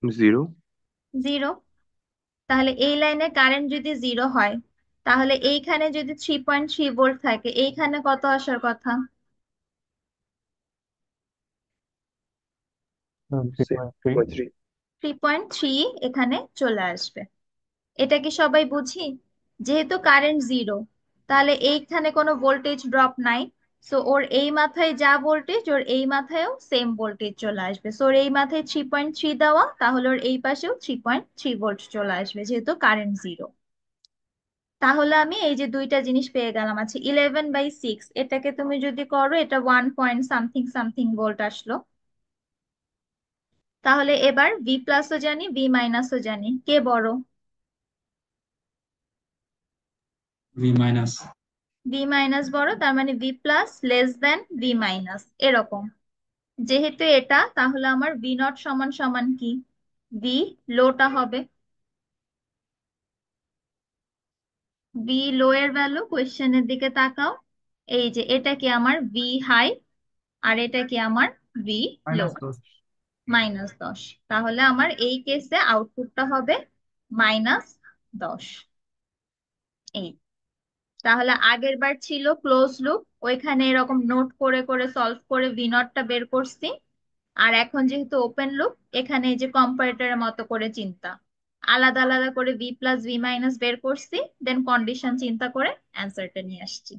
0। 0। তাহলে এই লাইনে কারেন্ট যদি 0 হয়, তাহলে এইখানে যদি 3.3 ভোল্ট থাকে, এইখানে কত আসার কথা? 3.3. 3.3 এখানে চলে আসবে। এটা কি সবাই বুঝি? যেহেতু কারেন্ট 0, তাহলে এইখানে কোনো ভোল্টেজ ড্রপ নাই। সো ওর এই মাথায় যা ভোল্টেজ, ওর এই মাথায়ও সেম ভোল্টেজ চলে আসবে। সো ওর এই মাথায় 3.3 দেওয়া, তাহলে ওর এই পাশেও 3.3 ভোল্ট চলে আসবে, যেহেতু কারেন্ট 0। তাহলে আমি এই যে দুইটা জিনিস পেয়ে গেলাম। আচ্ছা, 11/6 এটাকে তুমি যদি করো, এটা 1 পয়েন্ট সামথিং সামথিং ভোল্ট আসলো। তাহলে এবার ভি প্লাসও জানি, ভি মাইনাসও জানি, কে বড়? V minus. ভি মাইনাস বড়, তার মানে V plus less than V minus, এরকম। যেহেতু এটা, তাহলে আমার ভি নট সমান সমান কি? ভি লোটা হবে। ভি লো এর ভ্যালু, কোয়েশ্চেনের দিকে তাকাও, এই যে এটা কি আমার ভি হাই, আর এটা কি আমার ভি লো, -10। -10। তাহলে আমার এই কেসে আউটপুটটা হবে -10। এই, তাহলে আগের বার ছিল ক্লোজ লুপ, ওইখানে এরকম নোট করে করে সলভ করে ভি নটটা বের করছি। আর এখন যেহেতু ওপেন লুপ, এখানে এই যে কম্পারেটরের মতো করে চিন্তা, আলাদা আলাদা করে ভি প্লাস ভি মাইনাস বের করছি, দেন কন্ডিশন চিন্তা করে অ্যান্সারটা নিয়ে আসছি।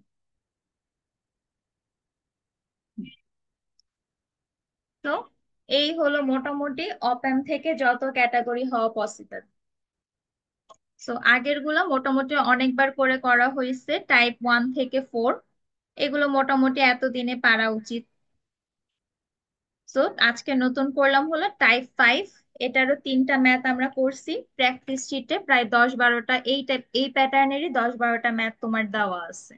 তো এই হলো মোটামুটি অপ অ্যাম্প থেকে যত ক্যাটাগরি হওয়া পসিবল। সো আগের গুলো মোটামুটি অনেকবার করে করা হয়েছে, টাইপ 1 থেকে 4, এগুলো মোটামুটি এতদিনে পারা উচিত। সো আজকে নতুন করলাম হলো টাইপ 5, এটারও 3টা ম্যাথ আমরা করছি। প্র্যাকটিস শিটে প্রায় 10-12টা এই টাইপ এই প্যাটার্নেরই 10-12টা ম্যাথ তোমার দেওয়া আছে।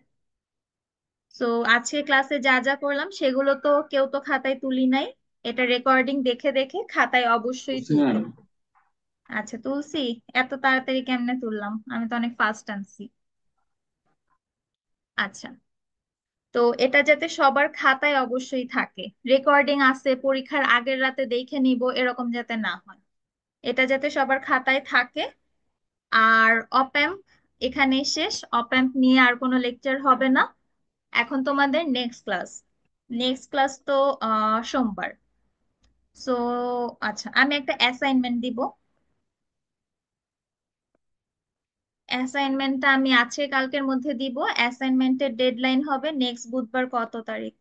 সো আজকে ক্লাসে যা যা করলাম সেগুলো তো কেউ তো খাতায় তুলি নাই, এটা রেকর্ডিং দেখে দেখে খাতায় অবশ্যই বুঝছি তুলবে। ম্যাম। আচ্ছা, তুলসি? এত তাড়াতাড়ি কেমনে তুললাম? আমি তো অনেক ফাস্ট আনছি। আচ্ছা, তো এটা যাতে সবার খাতায় অবশ্যই থাকে, রেকর্ডিং আছে পরীক্ষার আগের রাতে দেখে নিব এরকম যাতে না হয়, এটা যাতে সবার খাতায় থাকে। আর অপ্যাম্প এখানে শেষ, অপ্যাম্প নিয়ে আর কোনো লেকচার হবে না। এখন তোমাদের নেক্সট ক্লাস, নেক্সট ক্লাস তো সোমবার। সো আচ্ছা, আমি একটা অ্যাসাইনমেন্ট দিব। অ্যাসাইনমেন্টটা আমি আজকে কালকের মধ্যে দিব। অ্যাসাইনমেন্টের ডেডলাইন হবে নেক্সট বুধবার, কত তারিখ?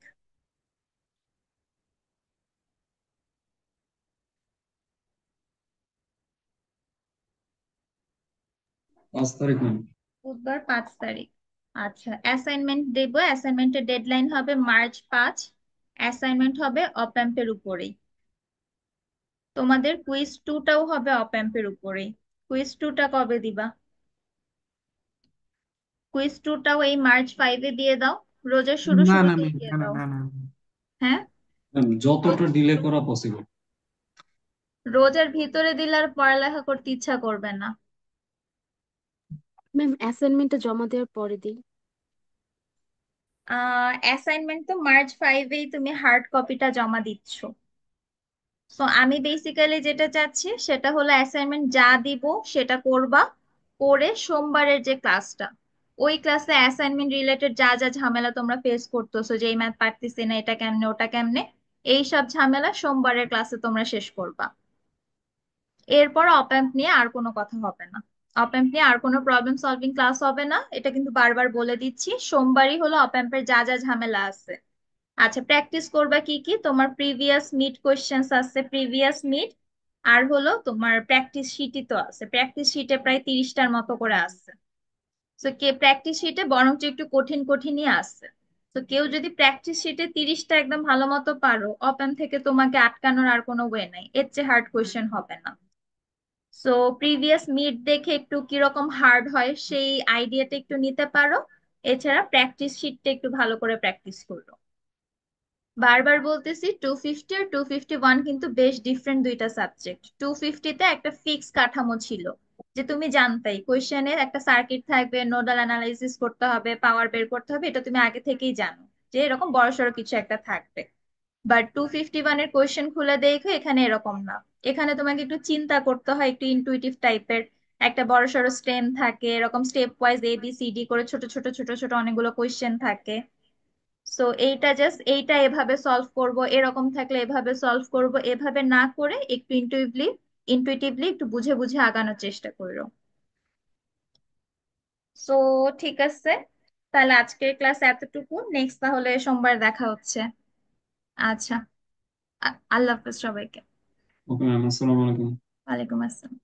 5 তারিখ ম্যাম। বুধবার 5 তারিখ। আচ্ছা, অ্যাসাইনমেন্ট দেব, অ্যাসাইনমেন্টের ডেডলাইন হবে মার্চ 5। অ্যাসাইনমেন্ট হবে অপ্যাম্পের উপরেই। তোমাদের কুইজ 2টাও হবে অপ্যাম্পের উপরেই। কুইজ 2টা কবে দিবা? কুইজ 2টাও এই মার্চ 5-এ দিয়ে দাও, রোজার শুরু না না শুরুতেই ম্যাম, দিয়ে না না দাও। না না। হ্যাঁ, ম্যাম যতটা ডিলে করা পসিবল। রোজার ভিতরে দিলে আর পড়ালেখা করতে ইচ্ছা করবে না। ম্যাম অ্যাসাইনমেন্টটা জমা দেওয়ার পরে দিই। অ্যাসাইনমেন্ট তো মার্চ 5-এই তুমি হার্ড কপিটা জমা দিচ্ছ। সো আমি বেসিক্যালি যেটা চাচ্ছি সেটা হলো অ্যাসাইনমেন্ট যা দিব সেটা করবা, করে সোমবারের যে ক্লাসটা, ওই ক্লাসে অ্যাসাইনমেন্ট রিলেটেড যা যা ঝামেলা তোমরা ফেস করতেছো, যে এই ম্যাথ পারতেছি না, এটা কেমনে ওটা কেমনে, এই সব ঝামেলা সোমবারের ক্লাসে তোমরা শেষ করবা। এরপর অপএম্প নিয়ে আর কোনো কথা হবে না। অপএম্প নিয়ে আর কোনো প্রবলেম সলভিং ক্লাস হবে না, এটা কিন্তু বারবার বলে দিচ্ছি। সোমবারই হলো অপএম্পের যা যা ঝামেলা আছে। আচ্ছা, প্র্যাকটিস করবা কি কি? তোমার প্রিভিয়াস মিড কোশ্চেন্স আছে, প্রিভিয়াস মিড, আর হলো তোমার প্র্যাকটিস শিটই তো আছে। প্র্যাকটিস শিটে প্রায় 30টার মতো করে আছে। তো কে প্র্যাকটিস শিটে বরঞ্চ একটু কঠিন কঠিনই আছে। তো কেউ যদি প্র্যাকটিস শিটে 30টা একদম ভালো মতো পারো, ওপেন থেকে তোমাকে আটকানোর আর কোনো ওয়ে নাই, এর চেয়ে হার্ড কোয়েশ্চেন হবে না। সো প্রিভিয়াস মিড দেখে একটু কিরকম হার্ড হয় সেই আইডিয়াটা একটু নিতে পারো। এছাড়া প্র্যাকটিস শিটটা একটু ভালো করে প্র্যাকটিস করো। বারবার বলতেছি, 250 আর 251 কিন্তু বেশ ডিফারেন্ট দুইটা সাবজেক্ট। 250-তে একটা ফিক্স কাঠামো ছিল, যে তুমি জানতাই কোয়েশ্চেনে একটা সার্কিট থাকবে, নোডাল অ্যানালাইসিস করতে হবে, পাওয়ার বের করতে হবে, এটা তুমি আগে থেকেই জানো যে এরকম বড়সড় কিছু একটা থাকবে। বাট 251-এর কোয়েশ্চেন খুলে দেখো এখানে এরকম না। এখানে তোমাকে একটু চিন্তা করতে হয়, একটু ইনটুইটিভ টাইপের। একটা বড়সড় স্টেম থাকে, এরকম স্টেপ ওয়াইজ ABCD করে ছোট ছোট ছোট ছোট অনেকগুলো কোয়েশ্চেন থাকে। সো এইটা জাস্ট এইটা এভাবে সলভ করব, এরকম থাকলে এভাবে সলভ করব, এভাবে না করে একটু ইনটুইটিভলি একটু বুঝে বুঝে আগানোর চেষ্টা করো। সো ঠিক আছে, তাহলে আজকের ক্লাস এতটুকু। নেক্সট তাহলে সোমবার দেখা হচ্ছে। আচ্ছা, আল্লাহ হাফেজ সবাইকে। ওকে ম্যাম, আসসালামু আলাইকুম। ওয়ালাইকুম আসসালাম।